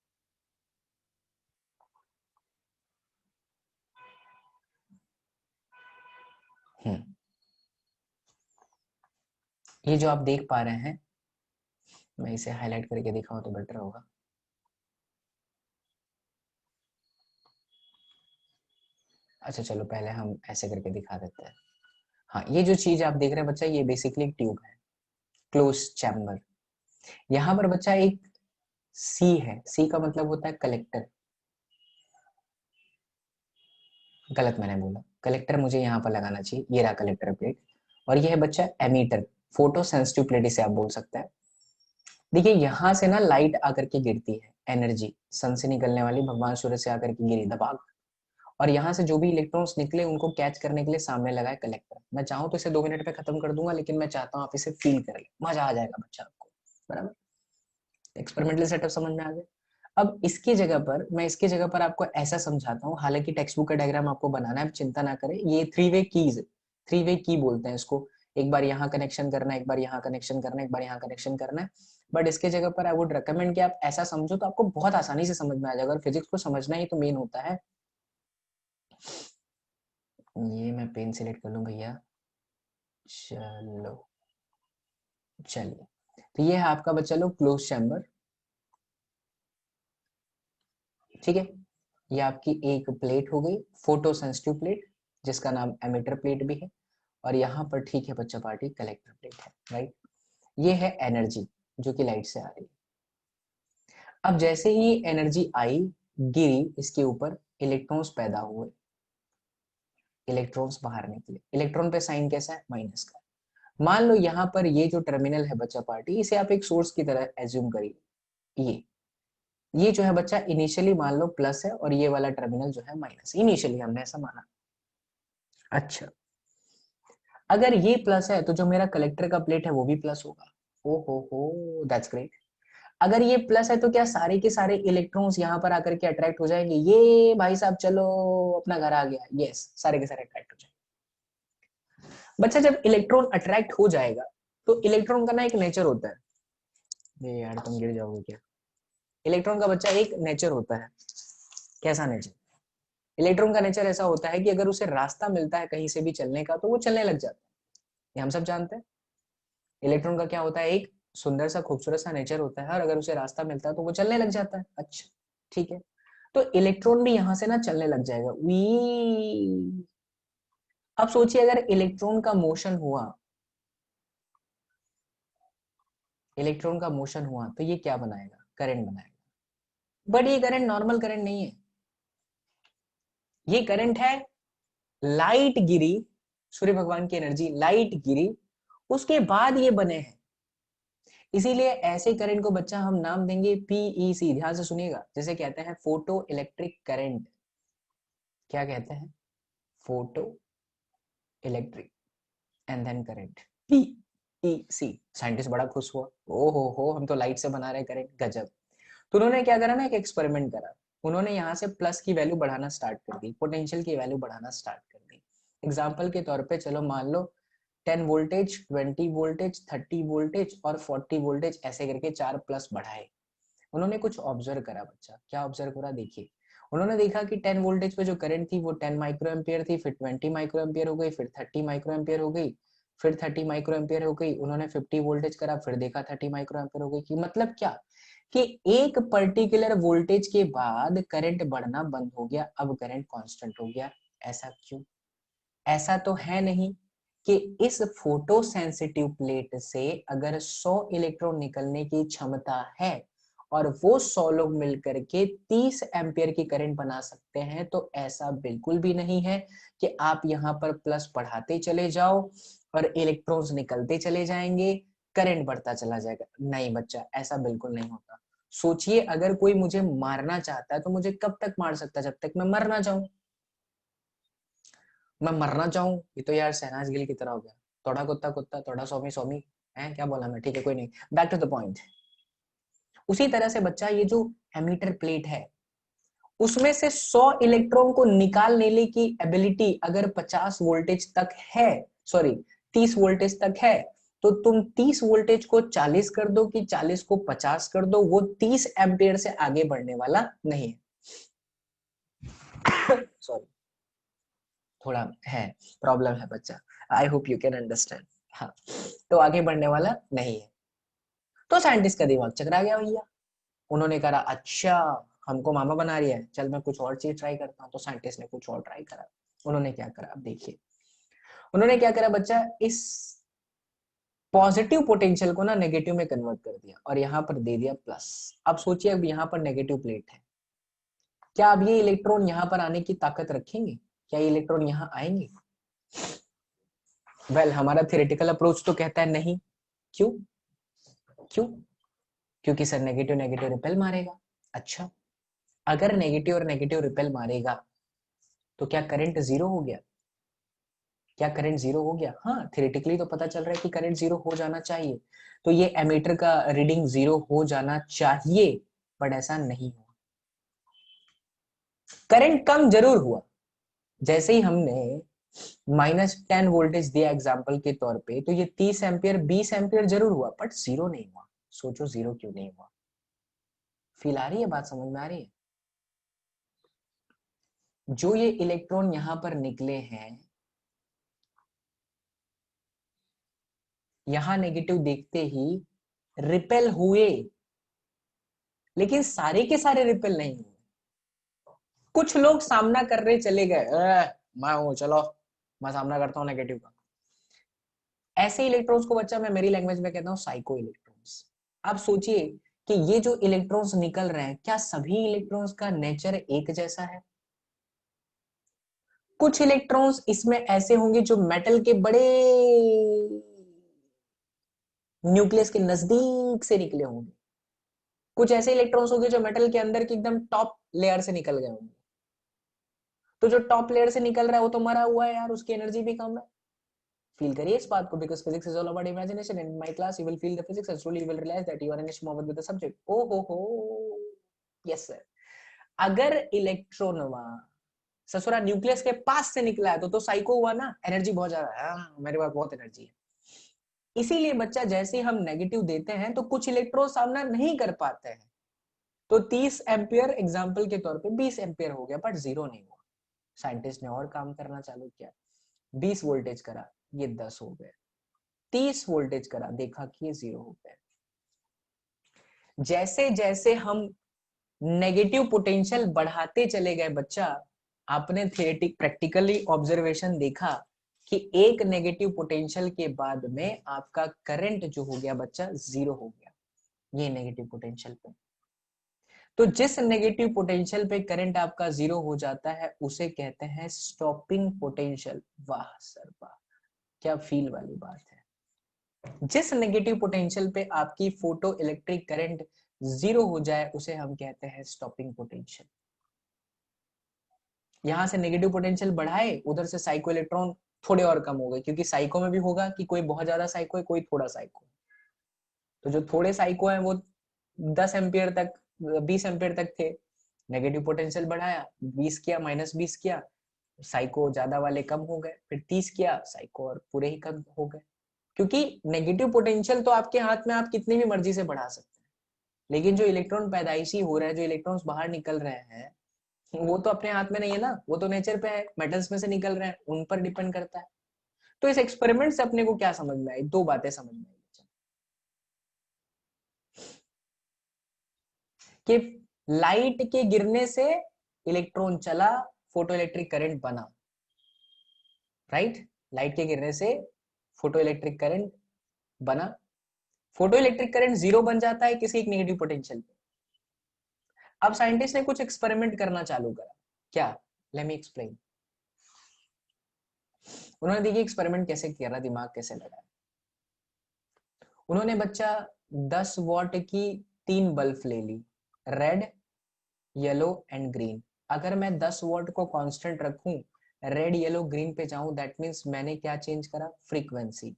ये जो आप देख पा रहे हैं, मैं इसे हाईलाइट करके दिखाऊं तो बेटर होगा। अच्छा चलो पहले हम ऐसे करके दिखा देते हैं। हाँ, ये जो चीज आप देख रहे हैं बच्चा, ये बेसिकली एक ट्यूब है, क्लोज चैम्बर। यहाँ पर बच्चा एक सी है, सी का मतलब होता है कलेक्टर। गलत मैंने बोला, कलेक्टर मुझे यहाँ पर लगाना चाहिए, ये रहा कलेक्टर प्लेट। और ये है बच्चा एमीटर, फोटो सेंसिटिव प्लेट इसे आप बोल सकते हैं। देखिए यहाँ से ना लाइट आकर के गिरती है, एनर्जी सन से निकलने वाली भगवान सूर्य से आकर के गिरी दबाग, और यहाँ से जो भी इलेक्ट्रॉन्स निकले उनको कैच करने के लिए सामने लगा है कलेक्टर। मैं चाहूँ तो इसे 2 मिनट में खत्म कर दूंगा, लेकिन मैं चाहता हूँ आप इसे फील कर ले, मजा आ जाएगा बच्चा आपको। बराबर, एक्सपेरिमेंटल सेटअप समझ में आ गया। अब इसकी जगह पर मैं इसकी जगह पर आपको ऐसा समझाता हूँ, हालांकि टेक्स्ट बुक का डायग्राम आपको बनाना है, चिंता ना करें। ये 3 वे कीज, 3 वे की बोलते हैं इसको। एक बार यहाँ कनेक्शन करना है, एक बार यहाँ कनेक्शन करना है, एक बार यहाँ कनेक्शन करना है। बट इसके जगह पर आई वुड रिकमेंड कि आप ऐसा समझो तो आपको बहुत आसानी से समझ में आ जाएगा, और फिजिक्स को समझना ही तो मेन होता है। ये मैं पेन सिलेक्ट कर लूं भैया, चलो। चलिए, तो ये है आपका बच्चा लोग क्लोज चैम्बर। ठीक है, ये आपकी एक प्लेट हो गई, फोटो सेंसिटिव प्लेट, जिसका नाम एमिटर प्लेट भी है। और यहाँ पर ठीक है बच्चा पार्टी कलेक्टर प्लेट है, राइट। ये है एनर्जी जो कि लाइट से आ रही है। अब जैसे ही एनर्जी आई, गिरी इसके ऊपर, इलेक्ट्रॉन्स पैदा हुए, इलेक्ट्रॉन्स बाहर निकले। इलेक्ट्रॉन पे साइन कैसा है? माइनस का। मान लो यहाँ पर ये जो टर्मिनल है बच्चा पार्टी, इसे आप एक सोर्स की तरह एज्यूम करिए। ये जो है बच्चा इनिशियली मान लो प्लस है और ये वाला टर्मिनल जो है माइनस। इनिशियली हमने ऐसा माना। अच्छा, अगर ये प्लस है तो जो मेरा कलेक्टर का प्लेट है वो भी प्लस होगा। ओ हो, दैट्स ग्रेट। अगर ये प्लस है तो क्या सारे के सारे इलेक्ट्रॉन्स यहाँ पर आकर के अट्रैक्ट हो जाएंगे? ये भाई साहब चलो अपना घर आ गया। यस, सारे के सारे अट्रैक्ट हो जाएंगे। बच्चा जब इलेक्ट्रॉन अट्रैक्ट हो जाएगा तो इलेक्ट्रॉन का ना एक नेचर होता है। ये यार तुम गिर जाओगे क्या? इलेक्ट्रॉन का बच्चा एक नेचर होता है। कैसा नेचर? इलेक्ट्रॉन का नेचर ऐसा होता है कि अगर उसे रास्ता मिलता है कहीं से भी चलने का तो वो चलने लग जाता है। ये हम सब जानते हैं। इलेक्ट्रॉन का क्या होता है? एक सुंदर सा खूबसूरत सा नेचर होता है और अगर उसे रास्ता मिलता है तो वो चलने लग जाता है। अच्छा, ठीक है। तो इलेक्ट्रॉन भी यहां से ना चलने लग जाएगा। वी, अब सोचिए अगर इलेक्ट्रॉन का मोशन हुआ, इलेक्ट्रॉन का मोशन हुआ तो ये क्या बनाएगा? करंट बनाएगा। बट ये करंट नॉर्मल करंट नहीं है, ये करंट है लाइट गिरी, सूर्य भगवान की एनर्जी, लाइट गिरी, उसके बाद ये बने हैं। इसीलिए ऐसे करंट को बच्चा हम नाम देंगे पीईसी। ध्यान से सुनिएगा, जैसे कहते हैं फोटो इलेक्ट्रिक करंट। क्या कहते हैं? Photo electric and then current, PEC. Scientist बड़ा खुश हुआ, ओ हो, हम तो लाइट से बना रहे करंट, गजब। तो उन्होंने क्या करा ना, एक एक्सपेरिमेंट करा। उन्होंने यहाँ से प्लस की वैल्यू बढ़ाना स्टार्ट कर दी, पोटेंशियल की वैल्यू बढ़ाना स्टार्ट कर दी। एग्जाम्पल के तौर पे चलो मान लो 10 वोल्टेज, 20 वोल्टेज, 30 वोल्टेज और 40 वोल्टेज, ऐसे करके 4 प्लस बढ़ाए। उन्होंने कुछ ऑब्जर्व करा बच्चा। क्या ऑब्जर्व करा? देखिए, उन्होंने देखा कि 10 वोल्टेज पे जो करंट थी वो 10 माइक्रो एम्पियर थी, फिर 20 माइक्रो एम्पियर हो गई, फिर 30 माइक्रो एम्पियर हो गई, फिर 30 माइक्रो एम्पियर हो गई। उन्होंने 50 वोल्टेज करा, फिर देखा 30 माइक्रो एम्पियर हो गई। कि मतलब क्या? कि एक पर्टिकुलर वोल्टेज के बाद करंट बढ़ना बंद हो गया, अब करंट कांस्टेंट हो गया। ऐसा क्यों? ऐसा तो है नहीं कि इस फोटो सेंसिटिव प्लेट से अगर 100 इलेक्ट्रॉन निकलने की क्षमता है और वो 100 लोग मिलकर के 30 एम्पियर की करंट बना सकते हैं, तो ऐसा बिल्कुल भी नहीं है कि आप यहाँ पर प्लस बढ़ाते चले जाओ और इलेक्ट्रॉन्स निकलते चले जाएंगे, करंट बढ़ता चला जाएगा। नहीं बच्चा, ऐसा बिल्कुल नहीं होता। सोचिए, अगर कोई मुझे मारना चाहता है तो मुझे कब तक मार सकता है? जब तक मैं मर ना जाऊं। मैं मरना चाहूं, ये तो यार शहनाज गिल की तरह हो गया। थोड़ा कुत्ता कुत्ता, थोड़ा स्वामी स्वामी, है क्या बोला मैं? ठीक है, कोई नहीं, बैक टू द पॉइंट। उसी तरह से बच्चा ये जो एमीटर प्लेट है, उसमें से 100 इलेक्ट्रॉन को निकालने की एबिलिटी अगर 50 वोल्टेज तक है, सॉरी 30 वोल्टेज तक है, तो तुम 30 वोल्टेज को 40 कर दो कि 40 को 50 कर दो, वो 30 एम्पियर से आगे बढ़ने वाला नहीं है। सॉरी, थोड़ा है, प्रॉब्लम है बच्चा। आई होप यू कैन अंडरस्टैंड। हाँ, तो आगे बढ़ने वाला नहीं है। तो साइंटिस्ट का दिमाग चकरा गया भैया। उन्होंने कहा अच्छा, हमको मामा बना रही है, चल मैं कुछ और चीज ट्राई करता हूँ। तो साइंटिस्ट ने कुछ और ट्राई करा। उन्होंने क्या करा, अब देखिए। उन्होंने क्या करा बच्चा, इस पॉजिटिव पोटेंशियल को ना नेगेटिव में कन्वर्ट कर दिया और यहाँ पर दे दिया प्लस। अब सोचिए, अब यहाँ पर नेगेटिव प्लेट है, क्या अब ये इलेक्ट्रॉन यहाँ पर आने की ताकत रखेंगे? क्या ये इलेक्ट्रॉन यहाँ आएंगे? वेल, हमारा थियोरेटिकल अप्रोच तो कहता है नहीं। क्यों? क्यों? क्योंकि सर नेगेटिव नेगेटिव रिपेल मारेगा। अच्छा, अगर नेगेटिव और नेगेटिव रिपेल मारेगा तो क्या करंट जीरो हो गया? क्या करंट जीरो हो गया? हाँ, थियोरेटिकली तो पता चल रहा है कि करंट जीरो हो जाना चाहिए। तो ये एमीटर का रीडिंग जीरो हो जाना चाहिए, बट ऐसा नहीं हुआ। करंट कम जरूर हुआ। जैसे ही हमने -10 वोल्टेज दिया एग्जाम्पल के तौर पे, तो ये 30 एम्पियर 20 एम्पियर जरूर हुआ, बट जीरो नहीं हुआ। सोचो जीरो क्यों नहीं हुआ? फील आ रही है? बात समझ में आ रही है? जो ये इलेक्ट्रॉन यहां पर निकले हैं, यहां नेगेटिव देखते ही रिपेल हुए, लेकिन सारे के सारे रिपेल नहीं हुए। कुछ लोग सामना कर रहे चले गए, मैं हूं चलो, मैं सामना करता हूं नेगेटिव का। ऐसे इलेक्ट्रॉन्स को बच्चा मैं मेरी लैंग्वेज में कहता हूं साइको इलेक्ट्रॉन्स। आप सोचिए कि ये जो इलेक्ट्रॉन्स निकल रहे हैं क्या सभी इलेक्ट्रॉन्स का नेचर एक जैसा है? कुछ इलेक्ट्रॉन्स इसमें ऐसे होंगे जो मेटल के बड़े न्यूक्लियस के नजदीक से निकले होंगे, कुछ ऐसे इलेक्ट्रॉन्स होंगे जो मेटल के अंदर के एकदम टॉप लेयर से निकल गए होंगे। तो जो टॉप लेयर से निकल रहा है वो तो मरा हुआ है यार, उसकी एनर्जी भी कम है। फील करिए इस बात को, because physics is all about imagination. In my class you will feel the physics and slowly you will realise that you are in मोहब्बत विद द सब्जेक्ट। ओ हो, यस सर। अगर इलेक्ट्रॉन ससुरा न्यूक्लियस के पास से निकला है तो साइको हुआ ना, एनर्जी बहुत ज्यादा है, मेरे पास बहुत एनर्जी है। इसीलिए बच्चा जैसे हम नेगेटिव देते हैं तो कुछ इलेक्ट्रॉन सामना नहीं कर पाते हैं, तो 30 एम्पियर एग्जाम्पल के तौर पे 20 एम्पियर हो गया, बट जीरो नहीं हुआ। साइंटिस्ट ने और काम करना चालू किया, 20 वोल्टेज करा, ये 10 हो गए। 30 वोल्टेज करा, देखा कि ये 0 हो गए। जैसे जैसे हम नेगेटिव पोटेंशियल बढ़ाते चले गए बच्चा, आपने थियरेटिक प्रैक्टिकली ऑब्जर्वेशन देखा कि एक नेगेटिव पोटेंशियल के बाद में आपका करंट जो हो गया बच्चा 0 हो गया, ये नेगेटिव पोटेंशियल पे। तो जिस नेगेटिव पोटेंशियल पे करंट आपका 0 हो जाता है उसे कहते हैं स्टॉपिंग पोटेंशियल। वाह सर वाह, क्या फील वाली बात है। जिस नेगेटिव पोटेंशियल पे आपकी फोटो इलेक्ट्रिक करंट 0 हो जाए उसे हम कहते हैं स्टॉपिंग पोटेंशियल। यहां से नेगेटिव पोटेंशियल बढ़ाए, उधर से साइको इलेक्ट्रॉन थोड़े और कम हो गए, क्योंकि साइको में भी होगा कि कोई बहुत ज्यादा साइको है, कोई थोड़ा साइको है। तो जो थोड़े साइको है वो 10 एम्पियर तक, 20 एम्पियर तक थे, नेगेटिव पोटेंशियल बढ़ाया, 20 किया, -20 किया, साइको ज्यादा वाले कम हो गए, फिर 30 किया, साइको और पूरे ही कम हो गए। क्योंकि नेगेटिव पोटेंशियल तो आपके हाथ में, आप कितनी भी मर्जी से बढ़ा सकते हैं, लेकिन जो इलेक्ट्रॉन पैदाइशी हो रहा है, जो इलेक्ट्रॉन्स बाहर निकल रहे हैं, वो तो अपने हाथ में नहीं है ना, वो तो नेचर पे है, मेटल्स में से निकल रहे हैं, उन पर डिपेंड करता है। तो इस एक्सपेरिमेंट से अपने को क्या समझ में आई, दो बातें समझ में आई कि लाइट के गिरने से इलेक्ट्रॉन चला, फोटो इलेक्ट्रिक करंट बना, राइट। लाइट के गिरने से फोटो इलेक्ट्रिक करंट बना, फोटो इलेक्ट्रिक करंट 0 बन जाता है किसी एक नेगेटिव पोटेंशियल पे। अब साइंटिस्ट ने कुछ एक्सपेरिमेंट करना चालू करा। क्या? Late me explain. उन्होंने देखिए एक्सपेरिमेंट कैसे किया, दिमाग कैसे लगाया। उन्होंने बच्चा 10 वॉट की 3 बल्ब ले ली, रेड, येलो एंड ग्रीन। अगर मैं 10 वॉट को कांस्टेंट रखूं, रेड येलो ग्रीन पे जाऊं, दैट मींस मैंने क्या चेंज करा, फ्रीक्वेंसी।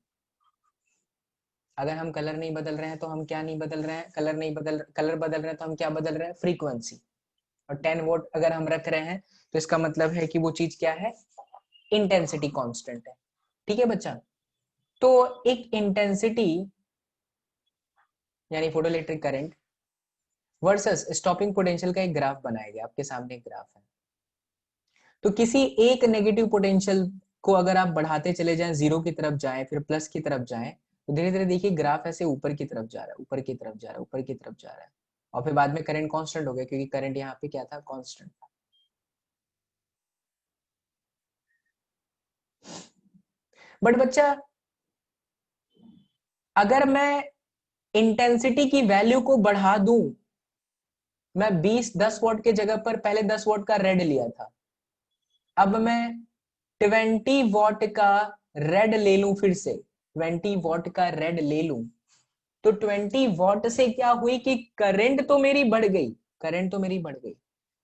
अगर हम कलर नहीं बदल रहे हैं तो हम क्या नहीं बदल रहे हैं, कलर बदल रहे हैं तो हम क्या बदल रहे हैं, फ्रीक्वेंसी। और 10 वोट अगर हम रख रहे हैं तो इसका मतलब है कि वो चीज क्या है, इंटेंसिटी कांस्टेंट है। ठीक है बच्चा। तो एक इंटेंसिटी यानी photo electric current versus stopping potential का एक ग्राफ बनाया गया, आपके सामने एक ग्राफ है। तो किसी एक नेगेटिव पोटेंशियल को अगर आप बढ़ाते चले जाएं, 0 की तरफ जाएं, फिर प्लस की तरफ जाएं, तो धीरे धीरे देखिए ग्राफ ऐसे ऊपर की तरफ जा रहा है, ऊपर की तरफ जा रहा है, ऊपर की तरफ जा रहा है। और फिर बाद में करंट कांस्टेंट हो गया, क्योंकि करंट यहाँ पे क्या था, कांस्टेंट था। बट बच्चा अगर मैं इंटेंसिटी की वैल्यू को बढ़ा दूं, मैं 10 वॉट के जगह पर पहले 10 वॉट का रेड लिया था, अब मैं 20 वॉट का रेड ले लूं, फिर से 20 वॉट का रेड ले लूं, तो 20 वॉट से क्या हुई कि करंट तो मेरी बढ़ गई, करंट तो मेरी बढ़ गई,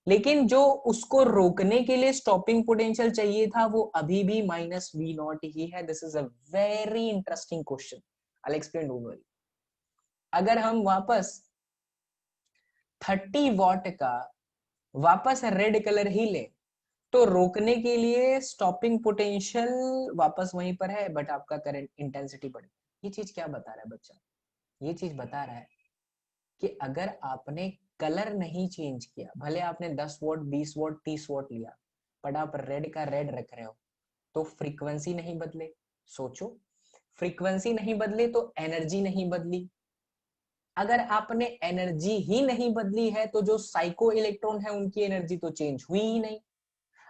लेकिन जो उसको रोकने के लिए स्टॉपिंग पोटेंशियल चाहिए था वो अभी भी -V0 ही है। This is a very interesting question, I explain, don't worry. अगर हम वापस 30 वॉट का वापस रेड कलर ही ले, तो रोकने के लिए स्टॉपिंग पोटेंशियल वापस वहीं पर है, बट आपका करंट इंटेंसिटी बढ़ गई। ये चीज क्या बता रहा है बच्चा, ये चीज बता रहा है कि अगर आपने कलर नहीं चेंज किया, भले आपने 10 वोट 20 वोट 30 वोट लिया, बट आप रेड का रेड रख रहे हो, तो फ्रीक्वेंसी नहीं बदले। सोचो, फ्रीक्वेंसी नहीं बदले तो एनर्जी नहीं बदली। अगर आपने एनर्जी ही नहीं बदली है तो जो साइको इलेक्ट्रॉन है उनकी एनर्जी तो चेंज हुई ही नहीं।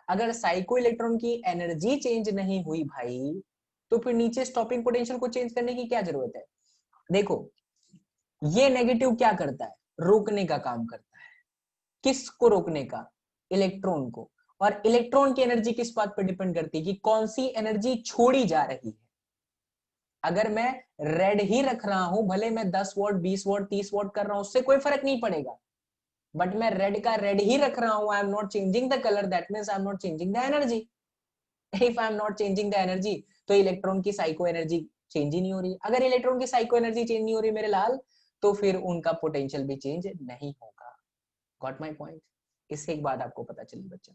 अगर साइको इलेक्ट्रॉन की एनर्जी चेंज नहीं हुई भाई, तो फिर नीचे स्टॉपिंग पोटेंशियल को चेंज करने की क्या जरूरत है। देखो, ये नेगेटिव क्या करता है, रोकने का काम करता है। किसको रोकने का? इलेक्ट्रॉन को। और इलेक्ट्रॉन की एनर्जी किस बात पर डिपेंड करती है कि कौन सी एनर्जी छोड़ी जा रही है। अगर मैं रेड ही रख रहा हूं, भले मैं 10 वॉट 20 वॉट 30 वॉट कर रहा हूं, उससे कोई फर्क नहीं पड़ेगा, बट मैं रेड का रेड ही रख रहा हूं, I am not changing the colour, that means I am not changing the energy. If I am not changing the energy, तो इलेक्ट्रॉन की साइको एनर्जी चेंज ही नहीं हो रही। अगर इलेक्ट्रॉन की साइको एनर्जी चेंज नहीं हो रही मेरे लाल, तो फिर उनका पोटेंशियल भी चेंज नहीं होगा। Got my point? इससे एक बात आपको पता चली बच्चा,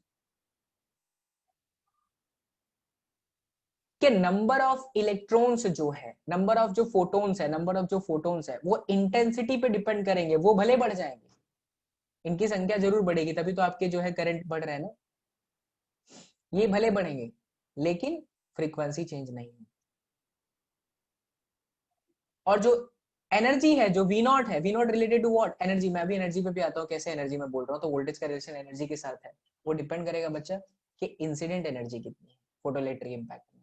कि नंबर ऑफ इलेक्ट्रॉन्स जो है, नंबर ऑफ जो फोटोन्स है, नंबर ऑफ जो फोटोन्स है, वो इंटेंसिटी पे डिपेंड करेंगे। वो भले बढ़ जाएंगे, इनकी संख्या जरूर बढ़ेगी, तभी तो आपके जो है करंट बढ़ रहे हैं ना, ये भले बढ़ेंगे, लेकिन फ्रीक्वेंसी चेंज नहीं है। और जो एनर्जी है, जो वी नॉट है, V naught related to what? Energy. मैं भी एनर्जी पे भी आता हूँ, कैसे एनर्जी मैं बोल रहा हूँ, तो वोल्टेज का रिलेशन एनर्जी के साथ है। वो डिपेंड करेगा बच्चा कि इंसिडेंट एनर्जी कितनी है फोटोइलेक्ट्रिक इंपैक्ट में।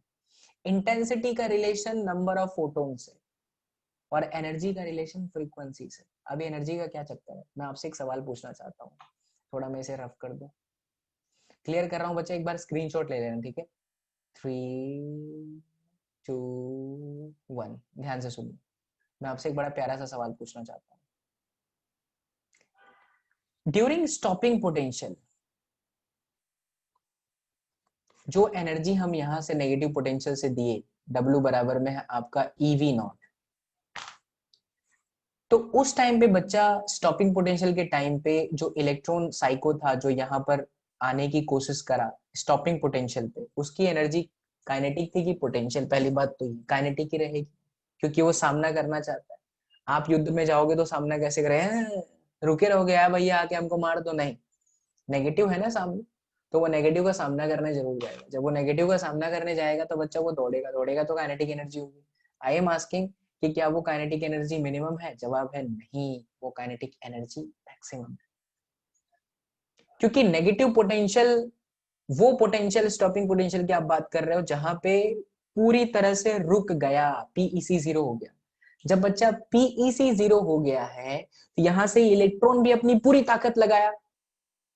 इंटेंसिटी का रिलेशन नंबर ऑफ फोटोन से, और एनर्जी का रिलेशन फ्रीक्वेंसी से। अभी एनर्जी का क्या चक्कर है, मैं आपसे एक सवाल पूछना चाहता हूँ, थोड़ा मैं इसे रफ कर दूं, क्लियर कर रहा हूँ बच्चा, एक बार स्क्रीनशॉट ले लेना, ठीक है? 3 2 1, ध्यान से सुनिए। मैं आपसे एक बड़ा प्यारा सा सवाल पूछना चाहता हूँ। ड्यूरिंग स्टॉपिंग पोटेंशियल, जो एनर्जी हम यहां से नेगेटिव पोटेंशियल से दिए, W बराबर में है आपका EV नॉट। तो उस टाइम पे बच्चा, स्टॉपिंग पोटेंशियल के टाइम पे जो इलेक्ट्रॉन साइको था, जो यहाँ पर आने की कोशिश करा स्टॉपिंग पोटेंशियल पे, उसकी एनर्जी काइनेटिक थी कि पोटेंशियल? पहली बात तो ये काइनेटिक ही रहेगी, क्योंकि वो सामना करना चाहता है। आप युद्ध में जाओगे तो सामना कैसे करें? रुके रहोगे, यार भैया आके हमको मार दो? नहीं, नेगेटिव है ना सामने, तो वो नेगेटिव का सामना करने जरूर जाएगा। जब वो नेगेटिव का सामना करने जाएगा तो बच्चा वो दौड़ेगा, दौड़ेगा तो काइनेटिक एनर्जी होगी। आई एम आस्किंग कि क्या वो काइनेटिक एनर्जी मिनिमम है? जवाब है नहीं, वो काइनेटिक एनर्जी मैक्सिमम है। क्योंकि नेगेटिव पोटेंशियल, वो पोटेंशियल, स्टॉपिंग पोटेंशियल की आप बात कर रहे हो जहां पे पूरी तरह से रुक गया, पीईसी जीरो हो गया। जब बच्चा पीईसी जीरो हो गया है, तो यहां से इलेक्ट्रॉन भी अपनी पूरी ताकत लगाया,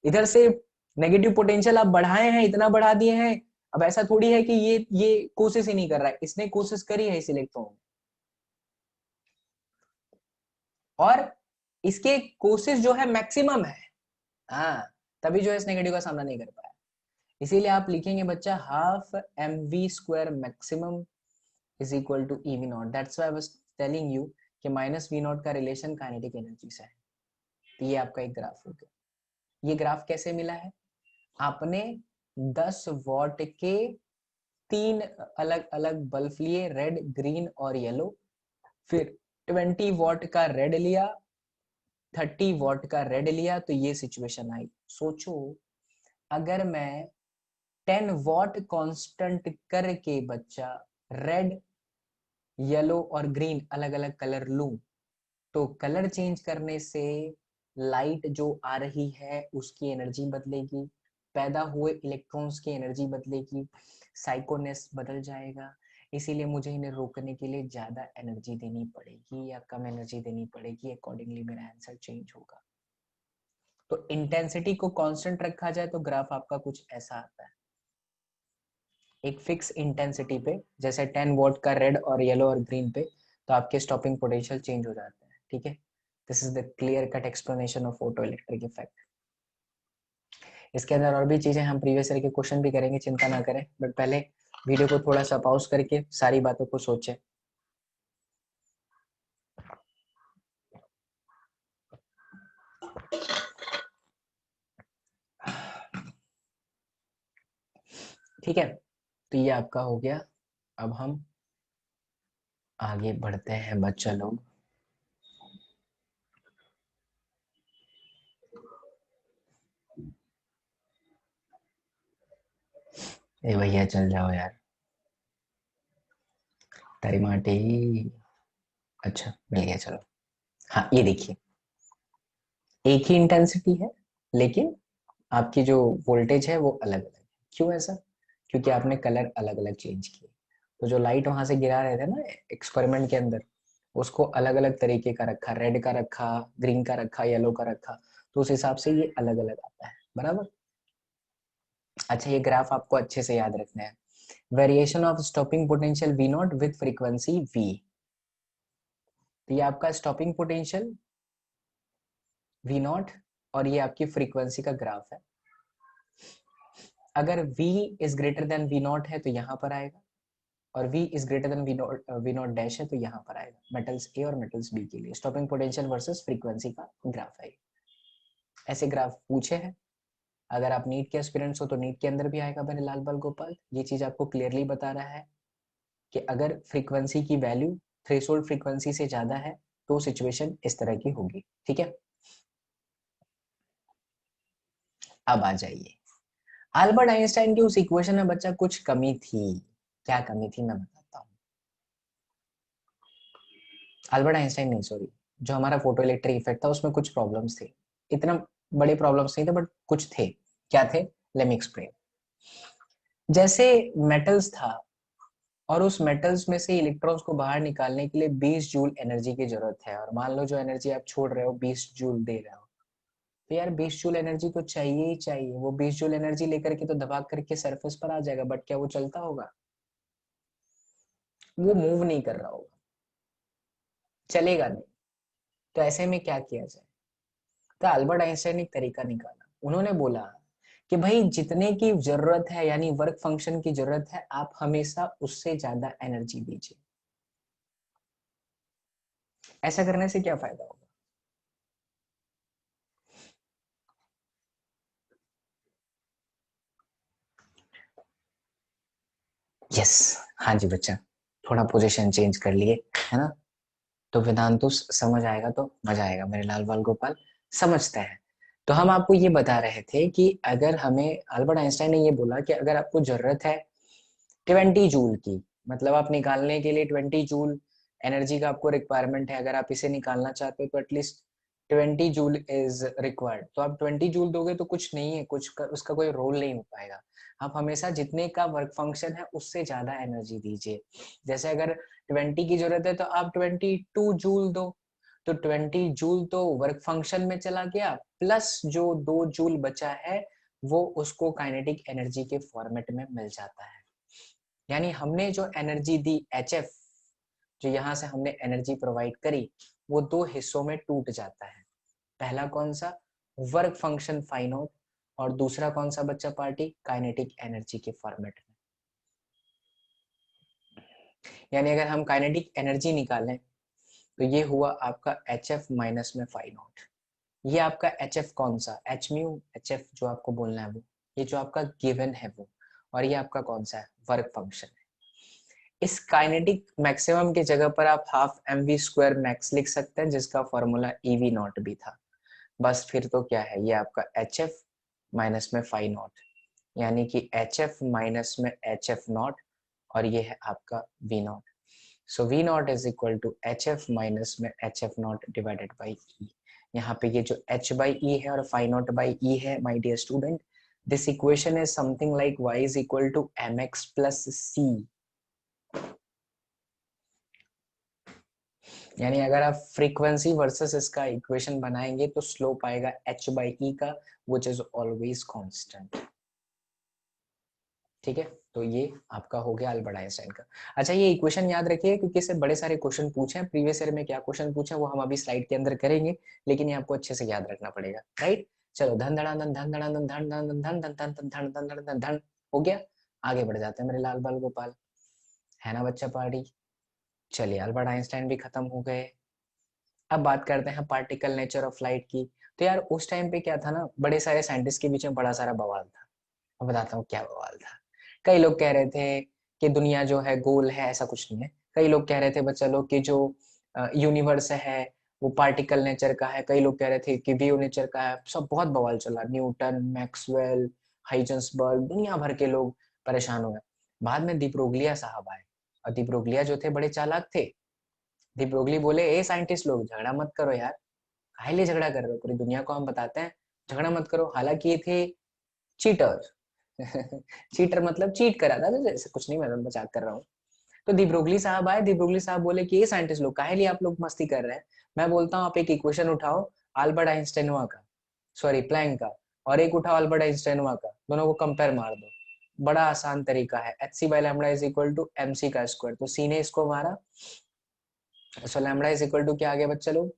इधर से नेगेटिव पोटेंशियल आप बढ़ाए हैं, इतना बढ़ा दिए हैं। अब ऐसा थोड़ी है कि ये कोशिश ही नहीं कर रहा है, इसने कोशिश करी है इस इलेक्ट्रॉन, और इसके कोशिश जो है मैक्सिमम है। हाँ, तभी जो है इस नेगेटिव का सामना नहीं कर पाया। इसीलिए आप लिखेंगे बच्चा half M V square maximum is equal to EV naught. That's why I was telling you कि माइनस वी नॉट का रिलेशन काइनेटिक एनर्जी से है। तो ये आपका एक ग्राफ हो गया। ये ग्राफ कैसे मिला है? आपने 10 वॉट के 3 अलग अलग बल्ब लिए, रेड ग्रीन और येलो, फिर 20 वॉट का रेड लिया, 30 वॉट का रेड लिया, तो ये सिचुएशन आई। सोचो, अगर मैं 10 वॉट कांस्टेंट करके बच्चा रेड येलो और ग्रीन अलग अलग कलर लूं, तो कलर चेंज करने से लाइट जो आ रही है उसकी एनर्जी बदलेगी, पैदा हुए इलेक्ट्रॉन्स की एनर्जी बदलेगी, साइकोनेस बदल जाएगा। इसीलिए मुझे इन्हें रोकने के लिए ज्यादा एनर्जी देनी पड़ेगी या कम एनर्जी देनी पड़ेगी, अकॉर्डिंगली मेरा आंसर चेंज होगा। तो इंटेंसिटी को कांस्टेंट रखा जाए तो ग्राफ आपका कुछ ऐसा आता है, एक फिक्स इंटेंसिटी पे, जैसे 10 वोल्ट का रेड और येलो और ग्रीन पे, तो आपके स्टॉपिंग पोटेंशियल चेंज हो जाते हैं। ठीक है, this is the clear cut explanation of photo electric effect. इसके अंदर और भी चीजें हम प्रीवियस ईयर के क्वेश्चन भी करेंगे, चिंता ना करें, बट पहले वीडियो को थोड़ा सा पॉज करके सारी बातों को सोचें। ठीक है, तो ये आपका हो गया। अब हम आगे बढ़ते हैं बच्चा लोग। ए भैया चल जाओ यार, तारी माटी। अच्छा मिल गया, चलो। हाँ ये देखिए, एक ही इंटेंसिटी है, लेकिन आपकी जो वोल्टेज है वो अलग अलग है। क्यों ऐसा? क्योंकि आपने कलर अलग अलग चेंज किए। तो जो लाइट वहां से गिरा रहे थे ना एक्सपेरिमेंट के अंदर, उसको अलग अलग तरीके का रखा, रेड का रखा, ग्रीन का रखा, येलो का रखा, तो उस हिसाब से ये अलग अलग आता है, बराबर। अच्छा, ये ग्राफ आपको अच्छे से याद रखना है। Variation of stopping potential V naught with frequency V, तो ये आपका स्टॉपिंग पोटेंशियल वी नॉट और ये आपकी फ्रीक्वेंसी का ग्राफ है। अगर v is greater than V naught है तो यहाँ पर आएगा, और v is greater than V naught dash है तो यहाँ पर आएगा, मेटल्स ए और मेटल्स बी के लिए स्टॉपिंग पोटेंशियल वर्सेस फ्रीक्वेंसी का ग्राफ है। ऐसे ग्राफ पूछे हैं, अगर आप नीट के एस्पिरेंट्स हो तो नीट के अंदर भी आएगा मेरे लाल बाल गोपाल। ये चीज आपको क्लियरली बता रहा है कि अगर फ्रीक्वेंसी की वैल्यू थ्रेशोल्ड फ्रीक्वेंसी से ज्यादा है तो सिचुएशन इस तरह की होगी, ठीक है। अब आ जाइए, अल्बर्ट आइंस्टाइन की उस इक्वेशन में बच्चा कुछ कमी थी। क्या कमी थी मैं बताता हूँ। अल्बर्ट आइंस्टाइन नहीं, सॉरी, जो हमारा फोटो इलेक्ट्रिक इफेक्ट था उसमें कुछ प्रॉब्लम्स थे। इतना बड़े प्रॉब्लम्स नहीं थे बट कुछ थे। क्या थे, लेट मी एक्सप्लेन। जैसे मेटल्स था और उस मेटल्स में से इलेक्ट्रॉन्स को बाहर निकालने के लिए 20 जूल एनर्जी की जरूरत है, और मान लो जो एनर्जी आप छोड़ रहे हो 20 जूल दे रहे हो, तो यार 20 जूल एनर्जी तो चाहिए ही चाहिए। वो 20 जूल एनर्जी लेकर के तो दबा करके सरफेस पर आ जाएगा, बट क्या वो चलता होगा? वो मूव नहीं कर रहा होगा, चलेगा नहीं। तो ऐसे में क्या किया जाए? तो अल्बर्ट आइंस्टाइन ने एक तरीका निकाला। उन्होंने बोला कि भाई जितने की जरूरत है, यानी वर्क फंक्शन की जरूरत है, आप हमेशा उससे ज्यादा एनर्जी दीजिए। ऐसा करने से क्या फायदा होगा? यस, हाँ जी बच्चा, थोड़ा पोजीशन चेंज कर लिए, है ना। तो वेदांतु समझ आएगा तो मजा आएगा मेरे लाल बाल गोपाल, समझते हैं। तो हम आपको ये बता रहे थे कि अगर हमें, अल्बर्ट आइंस्टाइन ने ये बोला कि अगर आपको जरूरत है 20 जूल की, मतलब आप निकालने के लिए 20 जूल एनर्जी का आपको रिक्वायरमेंट है, अगर आप इसे निकालना चाहते हो तो एटलीस्ट 20 जूल इज रिक्वायर्ड, तो आप 20 जूल दोगे तो कुछ नहीं है, उसका कोई रोल नहीं हो पाएगा। आप हमेशा जितने का वर्क फंक्शन है उससे ज्यादा एनर्जी दीजिए। जैसे अगर 20 की जरूरत है तो आप 22 जूल दो, तो 20 जूल तो वर्क फंक्शन में चला गया, प्लस जो 2 जूल बचा है वो उसको काइनेटिक एनर्जी के फॉर्मेट में मिल जाता है। यानी हमने जो एनर्जी दी HF, जो यहाँ से हमने एनर्जी प्रोवाइड करी, वो दो हिस्सों में टूट जाता है। पहला कौन सा, वर्क फंक्शन फाई नॉट, और दूसरा कौन सा बच्चा पार्टी, काइनेटिक एनर्जी के फॉर्मेट में। यानी अगर हम काइनेटिक एनर्जी निकालें तो ये हुआ आपका HF माइनस में फाई नॉट। ये आपका HF कौन सा, एच म्यू HF जो आपको बोलना है वो, ये जो आपका गिवन है वो, और ये आपका कौन सा है, वर्क फंक्शन है। इस काइनेटिक मैक्सिमम की जगह पर आप हाफ mv² मैक्स लिख सकते हैं, जिसका फॉर्मूला EV नॉट भी था। बस फिर तो क्या है, ये आपका HF माइनस में फाई नॉट, यानी कि HF माइनस में HF नॉट, और ये है आपका V naught. So V naught is equal to HF minus में HF naught divided by E। यहाँ पे ये जो H बाई E है और फाई नॉट बाई E है, my dear student, this equation is something like y is equal to mx plus c। यानी अगर आप फ्रीक्वेंसी वर्सेस इसका इक्वेशन बनाएंगे तो स्लोप आएगा h बाई ई का, विच इज ऑलवेज कांस्टेंट। ठीक है, तो ये आपका हो गया अल्बर्ट आइंस्टाइन का। अच्छा, ये इक्वेशन याद रखिए क्योंकि इससे बड़े सारे क्वेश्चन पूछे हैं प्रीवियस ईयर में। क्या क्वेश्चन पूछे वो हम अभी स्लाइड के अंदर करेंगे, लेकिन ये आपको अच्छे से याद रखना पड़ेगा, राइट। चलो, धन धड़ा धन धन धड़ा धन धन धन धन धन धन धन धन धन धन धन धन हो गया। आगे बढ़ जाते हैं मेरे लाल बाल गोपाल, है ना बच्चा पार्टी। चलिए, अल्बर्ट आइंस्टाइन भी खत्म हो गए। अब बात करते हैं पार्टिकल नेचर ऑफ लाइट की। तो यार उस टाइम पे क्या था ना, बड़े सारे साइंटिस्ट के बीच में बड़ा सारा बवाल था। मैं बताता हूँ क्या बवाल था। कई लोग कह रहे थे कि दुनिया जो है गोल है, ऐसा कुछ नहीं है। कई लोग कह रहे थे बच्चा लोग कि जो यूनिवर्स है वो पार्टिकल नेचर का है। कई लोग कह रहे थे कि वेव नेचर का है। सब बहुत बवाल चला, न्यूटन, मैक्सवेल, हाइजेंसबर्ग, दुनिया भर के लोग परेशान हुए। बाद में दीब्रोग्लिया साहब आए, और दीब्रोग्लिया जो थे बड़े चालाक थे। दीब्रोग्ली बोले, ए साइंटिस्ट लोग झगड़ा मत करो यार, काहे लिए झगड़ा कर रहे हो, पूरी दुनिया को हम बताते हैं, झगड़ा मत करो। हालांकि ये थे चीटर। चीटर मतलब चीट करा था, जैसे कुछ नहीं, मैं मजाक कर रहा हूँ। तो दी ब्रोगली साहब आए, दी ब्रोगली साहब बोले कि ये साइंटिस्ट लोग काहे लिए आप लोग मस्ती कर रहे हैं। मैं बोलता हूँ आप एक इक्वेशन उठाओ अल्बर्ट आइंस्टाइन का, सॉरी प्लैंक का, और एक उठाओ अल्बर्ट आइंस्टाइन का, दोनों को कंपेयर मार दो। बड़ा आसान तरीका है, H C by lambda is equal to M C का स्क्वायर। तो सी ने इसको मारा, so lambda is equal to क्या आ गया बच्चा लोग,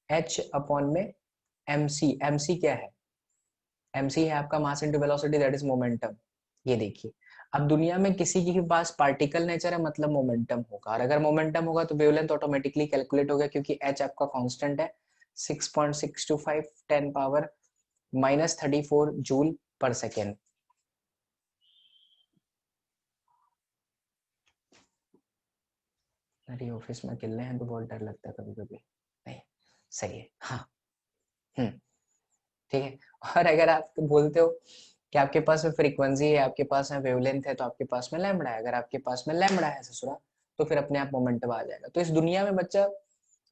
एच अपॉन में एम सी। एम सी क्या है, एम सी है आपका mass into velocity, that is momentum. ये देखिए, अब दुनिया में किसी के पास पार्टिकल नेचर है मतलब मोमेंटम होगा, और अगर मोमेंटम होगा तो वेवलेंथ ऑटोमेटिकली कैलकुलेट हो गया, क्योंकि एच आपका कांस्टेंट है 6.625 10 पावर -34 जूल पर सेकेंड। अरे ऑफिस में अकेले हैं तो बहुत डर लगता है कभी कभी। नहीं, सही है, हाँ। हम्म, ठीक है। और अगर आप बोलते हो कि आपके पास में फ्रीक्वेंसी है, आपके पास में वेवलेंथ है, तो आपके पास में लैम्बडा है। अगर आपके पास में लैम्बडा है ससुरा, तो फिर अपने आप मोमेंटम आ जाएगा। तो इस दुनिया में बच्चा,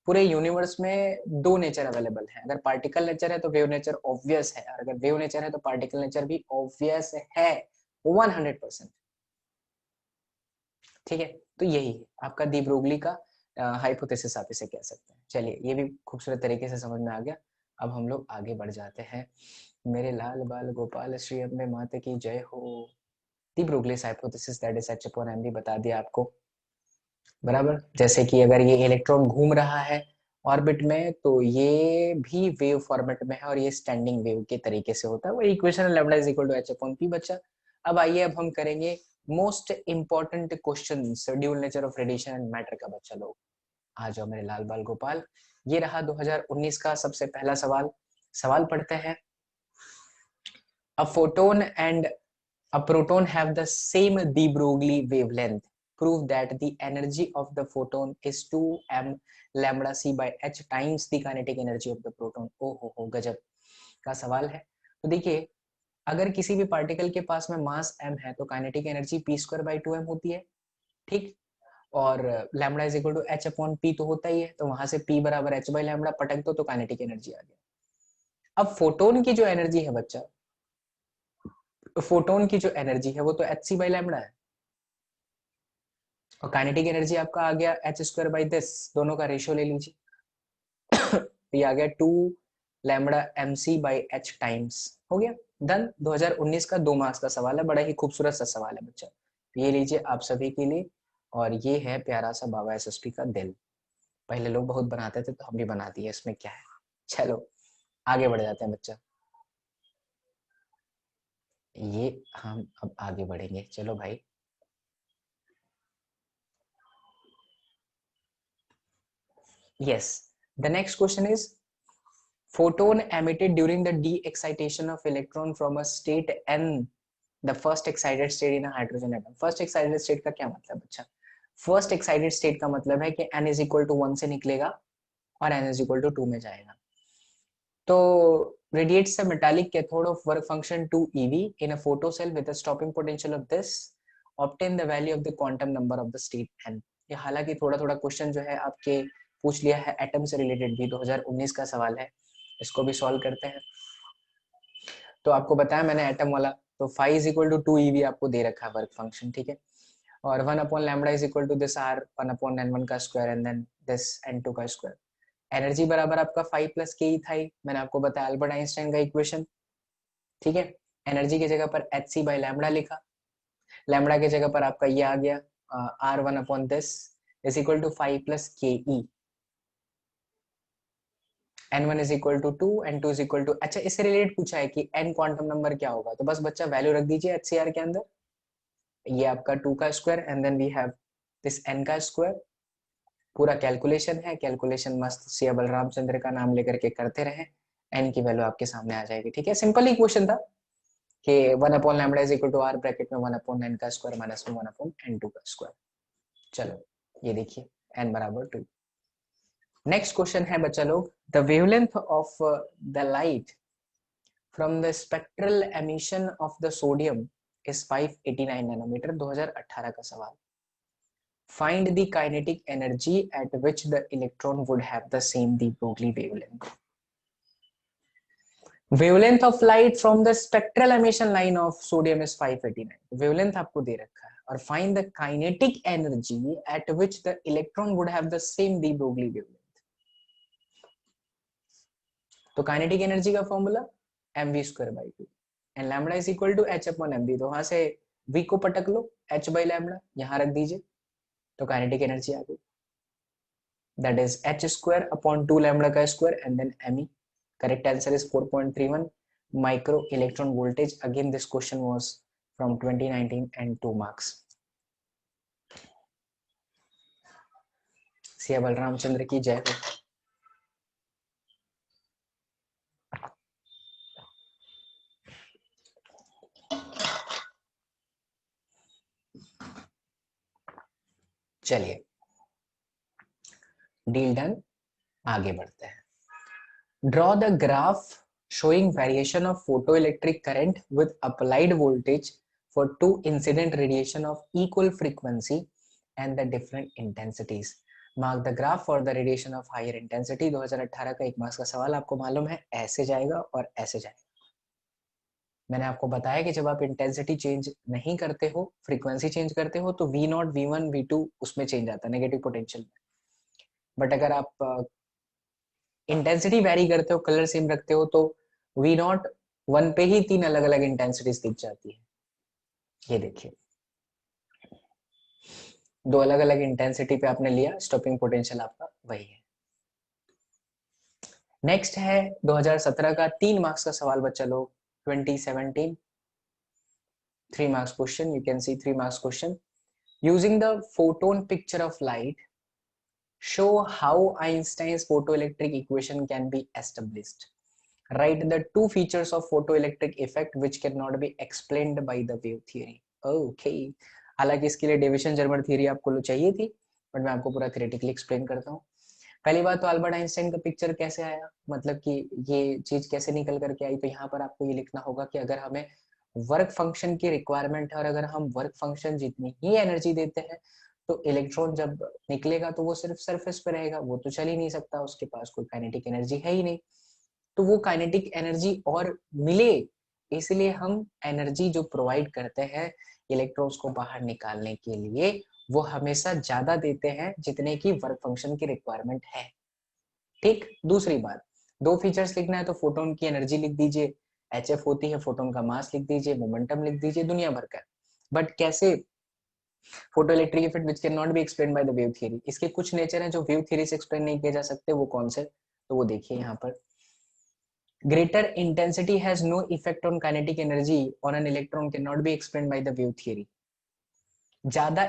पूरे यूनिवर्स में दो नेचर अवेलेबल है। अगर पार्टिकल नेचर है तो वेव नेचर ऑब्वियस है, और अगर वेव नेचर है तो पार्टिकल नेचर भी ऑब्वियस है 100%। ठीक है, तो यही है आपका दी ब्रोगली का हाइपोथेसिस, आप इसे कह सकते हैं। चलिए, ये भी खूबसूरत तरीके से समझ में आ गया। अब हम लोग आगे बढ़ जाते हैं। मेरे लाल बाल गोपाल श्री अम्बे माता की जय हो। De Broglie's hypothesis that is h upon m भी बता दिया आपको, बराबर। जैसे कि अगर ये इलेक्ट्रॉन घूम रहा है ऑर्बिट में, तो ये भी वेव फॉर्मेट में है, और ये स्टैंडिंग वेव के तरीके से होता है। वो equation lambda is equal to H upon P बच्चा। अब आइए, अब हम करेंगे most important question dual nature of radiation and matter का। बच्चा लोग आ जाओ मेरे लाल बाल गोपाल। ये रहा 2019 का सबसे पहला सवाल। सवाल पढ़ते हैं। A photon and a proton have the same de Broglie wavelength. Prove that the energy of the photon is 2m lambda c by h times the kinetic energy of the proton. ओ हो गजब का सवाल है। तो देखिए, अगर किसी भी पार्टिकल के पास में मास m है तो kinetic energy p square by 2m होती है, ठीक। और lambda is equal to h upon p तो होता ही है, तो वहां से p बराबर h बाई लैम्बडा पटक दो तो काइनेटिक एनर्जी आ गया। अब फोटोन की जो एनर्जी है बच्चा, फोटोन की जो एनर्जी है वो तो एच सी बाई लैम्बडा है, और काइनेटिक एनर्जी आपका आ गया एच स्क्वायर बाई दिस, दोनों का रेशियो ले लीजिए। तो ये आ गया 2 lambda M C by H times, हो गया डन। 2019 का 2 मार्क्स का सवाल है, बड़ा ही खूबसूरत सा सवाल है बच्चा। ये लीजिए आप सभी के लिए, और ये है प्यारा सा बाबा एसएसपी का दिल। पहले लोग बहुत बनाते थे तो हम भी बना दिए, इसमें क्या है। चलो आगे बढ़ जाते हैं बच्चा। ये हम अब आगे बढ़ेंगे, चलो भाई। Yes, the next question is photon emitted during the de-excitation of electron from a state n, the first excited state in a hydrogen atom. first excited state का क्या मतलब बच्चा, फर्स्ट एक्साइटेड स्टेट का मतलब है कि n इज इक्वल टू 1 से निकलेगा और n इज इक्वल टू 2 में जाएगा। तो radiates a metallic cathode of work function 2 eV in a photocell with a stopping potential of this, obtain the value of the quantum number of the state n। ये हालांकि थोड़ा थोड़ा question जो है आपके पूछ लिया है एटम से रिलेटेड भी, 2019 का सवाल है, इसको भी सॉल्व करते हैं। तो आपको बताया मैंने एटम वाला, तो five is equal to 2 EV आपको दे रखा है वर्क फंक्शन, ठीक है। और 1 upon lambda is equal to this R 1 upon n1 का square and then this n2 का स्क्वायर। एनर्जी बराबर आपका 5 प्लस के ही था ही, मैंने आपको बताया अल्बर्ट आइंस्टाइन का इक्वेशन, ठीक है। एनर्जी की जगह पर एच सी बाई लैम्बडा लिखा, लैम्बडा की जगह पर आपका ये आ गया R1 upon this is equal to 5 plus K E, n1 is equal to 2, n2 is equal to, अच्छा इससे रिलेटेड पूछा है कि n क्वांटम नंबर क्या होगा, तो बस बच्चा वैल्यू रख दीजिए एचसीआर के अंदर। ये आपका 2 का square and then we have this n का स्क्वायर। पूरा कैलकुलेशन है, कैलकुलेशन मस्त सिया बलरामचंद्र का नाम लेकर के करते रहे, n की वैल्यू आपके सामने आ जाएगी, ठीक है। सिंपल ही क्वेश्चन था कि 1 upon lambda is equal to r bracket में 1 अपॉन n का स्क्वायर माइनस में 1 अपॉन n2 का स्क्वायर। चलो ये देखिए n बराबर 2। नेक्स्ट क्वेश्चन है बच्चा लोग, the wavelength of the light from the spectral emission of the sodium is 589 nanometre. 2018 का सवाल। Find the kinetic energy at which the electron would have the same de Broglie wavelength. Wavelength of light from the spectral emission line of sodium is 589। Wavelength आपको दे रखा है, और find the kinetic energy at which the electron would have the same de Broglie wavelength. तो kinetic energy का formula mv²/2 and lambda is equal to h/mv। तो वहां से v को पटक लो, h/λ यहां रख दीजिए, तो काइनेटिक एनर्जी आ गई, that is h²/2 lambda का square and then me. Correct answer is 4.31 micro electron voltage. Again this question was from 2019 and 2 marks. Siya बलरामचंद्र की जय हो। चलिए डील डन, आगे बढ़ते हैं। Draw the graph showing variation of photoelectric current with applied voltage for two incident radiation of equal frequency and the different intensities. Mark the graph for the radiation of higher intensity। 2018 का 1 marks का सवाल, आपको मालूम है ऐसे जाएगा और ऐसे जाएगा। मैंने आपको बताया कि जब आप इंटेंसिटी चेंज नहीं करते हो, फ्रीक्वेंसी चेंज करते हो, तो V0, V1, V2 उसमें चेंज आता है नेगेटिव पोटेंशियल में। बट अगर आप इंटेंसिटी वेरी करते हो, कलर सेम रखते हो, तो V0 1 पे ही 3 अलग अलग इंटेंसिटीज दिख जाती है। ये देखिए 2 अलग अलग इंटेंसिटी पे आपने लिया, स्टॉपिंग पोटेंशियल आपका वही है। नेक्स्ट है 2017 का 3 मार्क्स का सवाल बच्चा लोग, 2017 3 marks question, you can see 3 marks question. Using the photon picture of light, show how Einstein's photoelectric equation can be established. Write the two features of photoelectric effect which cannot be explained by the wave theory. Okay. हालांकि इसके लिए deviation Germer theory आपको चाहिए थी, but मैं आपको पूरा theoretically explain करता हूँ। पहली बात तो अल्बर्ट आइंस्टाइन का पिक्चर कैसे आया, मतलब कि ये चीज कैसे निकल करके आई। तो यहाँ पर आपको ये लिखना होगा कि अगर हमें वर्क फंक्शन की रिक्वायरमेंट है और अगर हम वर्क फंक्शन जितनी ही एनर्जी देते हैं, तो इलेक्ट्रॉन जब निकलेगा तो वो सिर्फ सरफेस पे रहेगा, वो तो चल ही नहीं सकता, उसके पास कोई काइनेटिक एनर्जी है ही नहीं। तो वो काइनेटिक एनर्जी और मिले, इसलिए हम एनर्जी जो प्रोवाइड करते हैं इलेक्ट्रॉन्स को बाहर निकालने के लिए, वो हमेशा ज्यादा देते हैं जितने की वर्क फंक्शन की रिक्वायरमेंट है। ठीक। दूसरी बात, 2 फीचर्स लिखना है तो फोटोन की एनर्जी लिख दीजिए, HF होती है, फोटोन का मास लिख दीजिए, मोमेंटम लिख दीजिए, दुनिया भर का। बट कैसे photo electric effect which can not be explain by the wave theory, इसके कुछ नेचर हैं जो वेव थ्योरी से एक्सप्लेन नहीं किए जा सकते, वो कौन से, तो वो देखिए यहाँ पर। Greater intensity has no effect on kinetic energy on an electron can not be explain by the wave theory. ज्यादा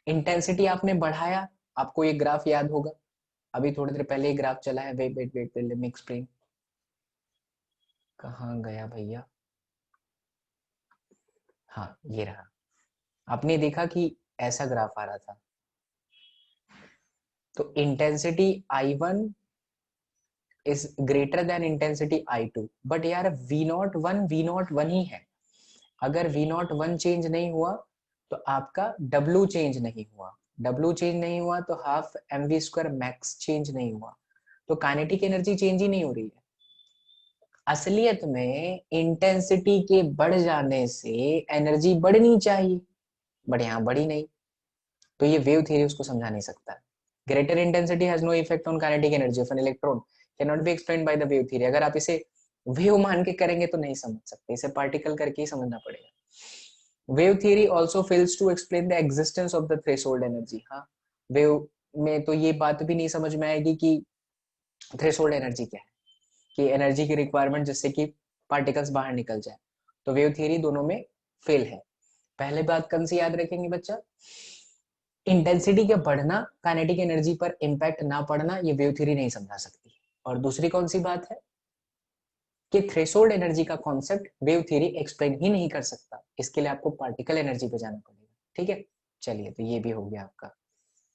इंटेंसिटी आपने बढ़ाया, आपको ये ग्राफ याद होगा, अभी थोड़ी देर पहले ग्राफ चला है। Wait wait wait let me explain. कहाँ गया भैया, हाँ ये रहा। आपने देखा कि ऐसा ग्राफ आ रहा था, तो intensity I1 is greater then intensity I2, but यार V01 ही है। अगर V01 चेंज नहीं हुआ तो आपका W चेंज नहीं हुआ, W चेंज नहीं हुआ तो हाफ mv² मैक्स चेंज नहीं हुआ, तो काइनेटिक एनर्जी चेंज ही नहीं हो रही है। असलियत में इंटेंसिटी के बढ़ जाने से एनर्जी बढ़नी चाहिए, बट यहाँ बढ़ी नहीं, तो ये वेव थ्योरी उसको समझा नहीं सकता। Greater intensity has no effect on kinetic energy of an electron can not be explained by the wave theory. अगर आप इसे वेव मान के करेंगे तो नहीं समझ सकते, इसे पार्टिकल करके ही समझना पड़ेगा। Wave theory also fails to explain the existence of the threshold energy. हाँ, वेव में तो ये बात भी नहीं समझ में आएगी कि थ्रेशोल्ड एनर्जी क्या है, कि एनर्जी की रिक्वायरमेंट जिससे कि पार्टिकल्स बाहर निकल जाए। तो वेव थ्योरी दोनों में फेल है। पहले बात कौन सी याद रखेंगे बच्चा, इंटेंसिटी के बढ़ना काइनेटिक एनर्जी पर इंपैक्ट ना पड़ना, ये वेव थ्योरी नहीं समझा सकती। और दूसरी कौन सी बात है कि थ्रेशोल्ड एनर्जी का कॉन्सेप्ट वेव थ्योरी एक्सप्लेन ही नहीं कर सकता, इसके लिए आपको पार्टिकल एनर्जी पे जाना पड़ेगा। ठीक है, चलिए तो ये भी हो गया आपका,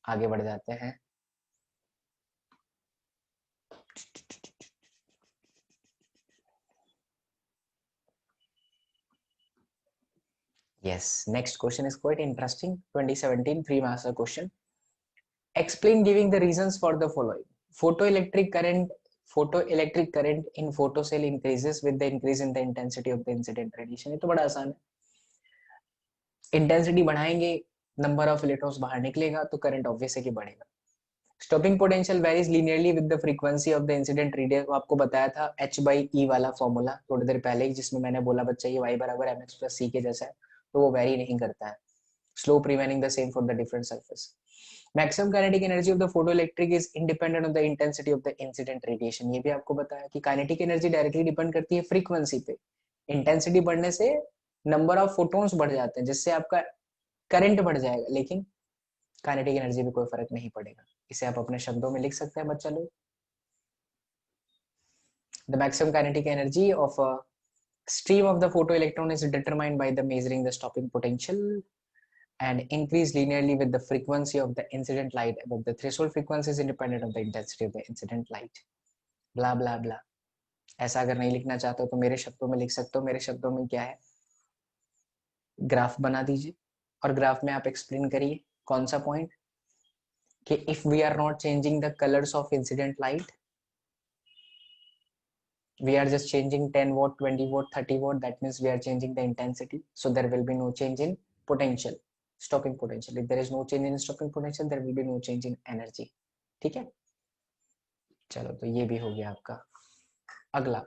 आगे बढ़ जाते हैं। Yes, next question is quite interesting. 2017 3 marks question. Explain giving the reasons for the following. Photoelectric current in photocell increases with the increase in the intensity of the incident radiation. ये तो बड़ा आसान है। इंटेंसिटी बढ़ाएंगे, number of electrons बाहर निकलेगा, तो current obvious है कि बढ़ेगा। Stopping potential varies linearly with the frequency of the incident radius. आपको बताया था h/e वाला फॉर्मूला थोड़ी देर पहले, जिसमें मैंने बोला बच्चा ये y बराबर mx प्लस c के जैसा है, तो वो वेरी नहीं करता है, slope remaining the same for the different surface. Maximum kinetic energy of the photoelectric is independent of the intensity of the incident radiation. ये भी आपको बताया कि काइनेटिक एनर्जी डायरेक्टली डिपेंड करती है फ्रीक्वेंसी पे। इंटेंसिटी बढ़ने से नंबर ऑफ फोटोन्स बढ़ जाते हैं, जिससे आपका करंट बढ़ जाएगा, लेकिन काइनेटिक एनर्जी में कोई फर्क नहीं पड़ेगा। इसे आप अपने शब्दों में लिख सकते हैं बच्चा लोग। The maximum kinetic energy of a stream of the photoelectron is determined by the measuring the stopping potential and increase linearly with the frequency of the incident light above the threshold frequency is independent of the intensity of the incident light, blah blah blah। ऐसा अगर नहीं लिखना चाहते हो तो मेरे शब्दों में लिख सकते हो। मेरे शब्दों में क्या है, ग्राफ बना दीजिए और ग्राफ में आप एक्सप्लेन करिए कौन सा पॉइंट, कि if we are not changing the colours of incident light, we are just changing 10 watt, 20 watt, 30 watt, that means we are changing the intensity, so there will be no change in potential, stopping potential। if there is no change in stopping potential, there will be no change in energy। ठीक है, चलो तो ये भी हो गया आपका। अगला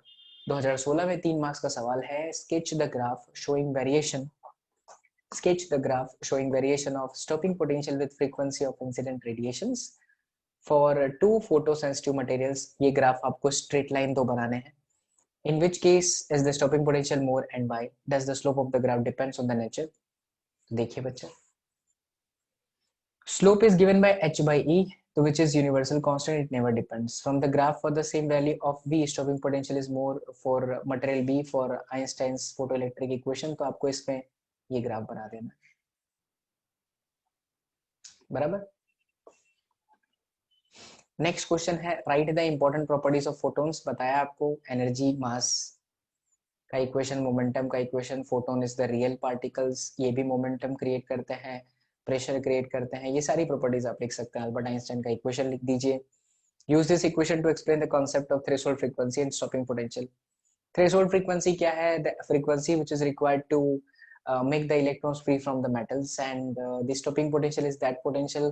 2016 में 3 मार्क्स का सवाल है, sketch the graph showing variation of stopping potential with frequency of incident radiations for 2 photosensitive materials। ये ग्राफ आपको स्ट्रेट लाइन दो बनाने हैं। In which case is the stopping potential more and why? Does the slope of the graph depends on the nature? देखिए बच्चा, slope is given by h/e, to which is universal constant, it never depends. From the graph for the same value of v, stopping potential is more for material B for Einstein's photoelectric equation। तो आपको इसमें ये graph बना देना, बराबर। Next question है, right the important properties of photons. बताया आपको एनर्जी, मास का इक्वेशन, मोमेंटम का equation, photon is the real particles, ये भी मोमेंटम क्रिएट करते हैं, प्रेशर क्रिएट करते हैं, ये सारी प्रॉपर्टीज आप लिख सकते हैं। अल्बर्ट आइंस्टाइन का इक्वेशन लिख दीजिए। Use this equation to explain the concept of threshold frequency and stopping potential. Threshold frequency क्या है? The frequency which is required to make the electrons free from the metals, and the stopping potential is that potential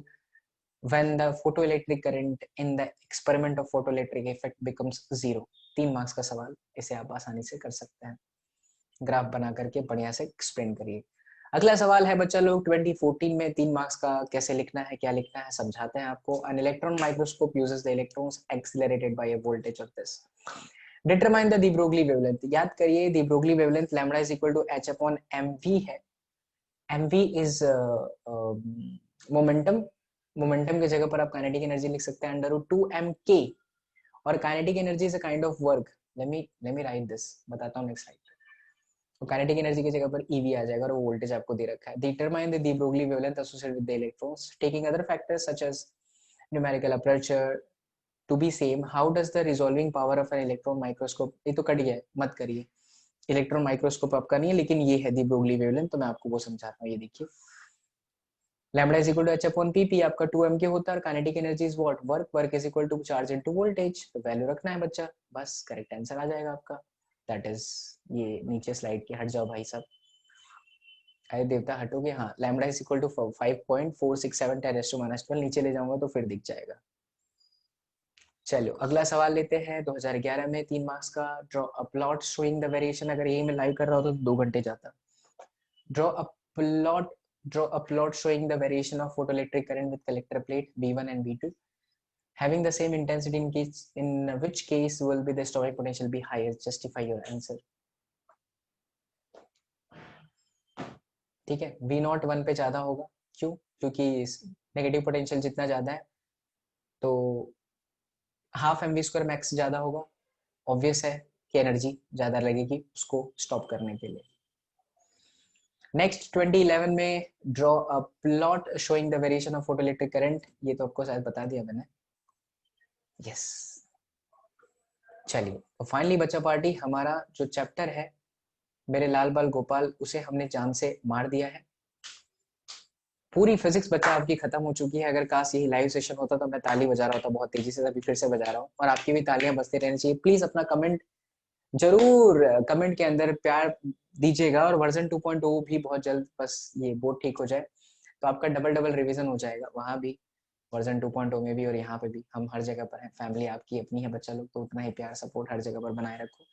when the photoelectric current in the experiment of photoelectric effect becomes zero। 3 marks का सवाल, इसे आप आसानी से कर सकते हैं, graph बना करके बढ़िया से एक्सप्लेन करिए। अगला सवाल है बच्चा लोग 2014 में 3 मार्क्स का, कैसे लिखना है, क्या लिखना है, समझाते हैं आपको। An electron microscope uses the electrons accelerated by a voltage of this. Determine the de Broglie wavelength. याद करिए de Broglie wavelength lambda is equal to h upon mv है। mv इज मोमेंटम, मोमेंटम की जगह पर आप kinetic energy लिख सकते हैं √2mk, और kinetic energy is a kind of work. Let me right this, बताता हूं नेक्स्ट स्लाइड। तो काइनेटिक एनर्जी की जगह पर EV आ जाएगा और वो वोल्टेज आपको दे रखा है। Determine the de Broglie wavelength associated with the electrons taking other factors such as numerical aperture to be same. How does the resolving power of an electron microscope, ये तो कट गया है, मत करिए, इलेक्ट्रॉन माइक्रोस्कोप आपका नहीं है, लेकिन ये है दी ब्रोगली वेवलेंथ, तो मैं आपको वो समझाता हूँ। ये देखिए, lambda is equal to h upon p, p आपका 2mk होता है, और kinetic energy is what, work, work is equal to charge into voltage. तो वैल्यू रखना है बच्चा, बस करेक्ट आंसर आ जाएगा आपका। दैट इज, ये नीचे स्लाइड के हट जाओ भाई साहब, अरे देवता हटोगे, हाँ, लैम्डा इज इक्वल टू 5.467 10⁻², नीचे ले जाऊंगा तो फिर दिख जाएगा। चलो अगला सवाल लेते हैं 2011 में 3 मार्क्स का। Draw a plot showing the variation. अगर यही मैं लाइव कर रहा होता तो 2 घंटे जाता। Draw a plot showing the variation of photoelectric current with collector plate V1 and V2 having the same intensity, in which case will be the stopping potential be higher? Justify your answer। ठीक है, V0 1 पे ज्यादा होगा, क्यों? क्योंकि negative potential जितना ज्यादा है तो हाफ mv² मैक्स ज्यादा होगा, ऑब्वियस है कि एनर्जी ज्यादा लगेगी उसको स्टॉप करने के लिए। नेक्स्ट 2011 में draw a plot showing the variation of photoelectric current. ये तो आपको शायद बता दिया मैंने, यस। चलिए तो फाइनली बच्चा पार्टी, हमारा जो चैप्टर है मेरे लाल बाल गोपाल, उसे हमने जान से मार दिया है। पूरी फिजिक्स बच्चा आपकी खत्म हो चुकी है। अगर काश यही लाइव सेशन होता तो मैं ताली बजा रहा होता बहुत तेजी से, अभी फिर से बजा रहा हूँ, और आपकी भी तालियां बजती रहनी चाहिए। प्लीज अपना कमेंट जरूर कमेंट के अंदर प्यार दीजिएगा, और वर्जन 2.0 भी बहुत जल्द, बस ये बोर्ड ठीक हो जाए तो आपका डबल डबल रिवीजन हो जाएगा, वहां भी वर्जन 2.0 में भी और यहाँ पे भी। हम हर जगह पर हैं, फैमिली आपकी अपनी है बच्चा लोग, तो उतना ही प्यार सपोर्ट हर जगह पर बनाए रखो।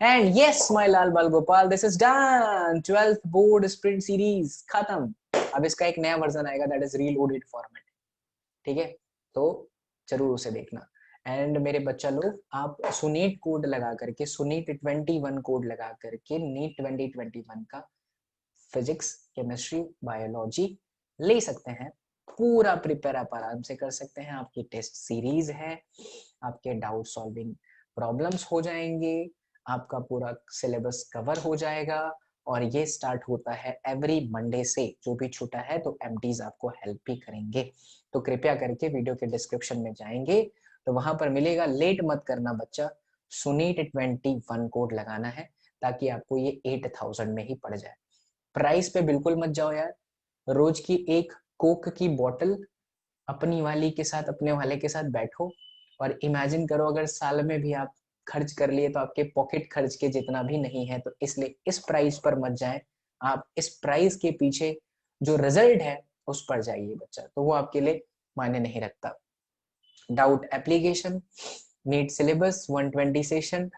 एंड यस माय लाल Bal Gopal, this is done, 12th board sprint series खत्म। अब इसका एक नया वर्जन आएगा, दैट इज रीलोडेड फॉर्मेट, ठीक है, तो जरूर उसे देखना। एंड मेरे बच्चा लोग, आप सुनीट कोड लगा करके, सुनीट 21 कोड लगा करके नीट 2021 का फिजिक्स, केमिस्ट्री, बायोलॉजी ले सकते हैं। पूरा प्रिपेयर आप आराम से कर सकते हैं, आपकी टेस्ट सीरीज है, आपके डाउट सॉल्विंग प्रॉब्लम्स हो जाएंगे, आपका पूरा सिलेबस कवर हो जाएगा। और ये स्टार्ट होता है एवरी मंडे से, जो भी छूटा है तो एमटीज आपको हेल्प भी करेंगे। तो कृपया करके वीडियो के डिस्क्रिप्शन में जाएंगे तो वहां पर मिलेगा, लेट मत करना बच्चा, सुनीट 21 कोड लगाना है, ताकि आपको ये 8000 में ही पड़ जाए। प्राइस पे बिल्कुल मत जाओ यार, रोज की एक कोक की बोतल अपनी वाली के साथ, अपने वाले के साथ बैठो और इमेजिन करो अगर साल में भी आप खर्च कर लिए तो आपके पॉकेट खर्च के जितना भी नहीं है। तो इसलिए इस प्राइस पर मत जाएं, आप इस प्राइस के पीछे जो रिजल्ट है उस पर जाइए बच्चा, तो वो आपके लिए मायने नहीं रखता। Doubt application, NEET syllabus, 120 session,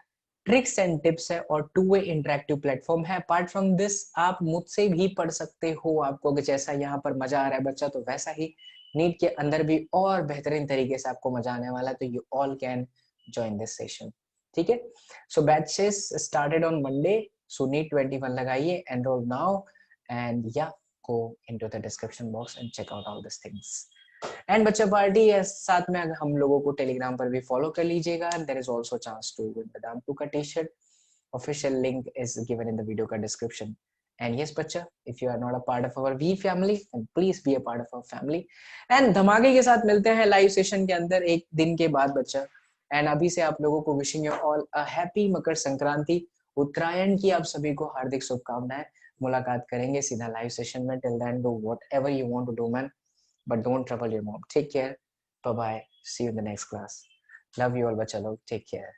tricks and tips है, और 2 वे इंटरेक्टिव प्लेटफॉर्म है। अपार्ट फ्रॉम दिस आप मुझसे भी पढ़ सकते हो, आपको जैसा यहाँ पर मजा आ रहा है बच्चा, तो वैसा ही नीट के अंदर भी और बेहतरीन तरीके से आपको मजा आने वाला है। तो you all can join this session, ठीक है। So batches started on Monday, so NEET 21 लगाइए, एनरोल नाउ, एंड या go into the description box and check out all these things. And बच्चा पार्टी है साथ में, हम लोगों को टेलीग्राम पर भी फॉलो कर लीजिएगा। There is also chance to win the दामटू का T shirt, official link is given in the video का डिस्क्रिप्शन। एंड यस बच्चा, if you are not a part of our V family, then please be a part of our family. And धमाके के साथ मिलते हैं live session के अंदर एक दिन के बाद बच्चा। एंड अभी से आप लोगों को wishing you all a happy Makar Sankranti, Uttarayan की आप सभी को हार्दिक शुभकामनाएं। मुलाकात करेंगे सीधा लाइव सेशन में। Till then do whatever you want to do man, but don't trouble your mom. Take care. Bye bye. See you in the next class. Love you all, bachalo. Take care.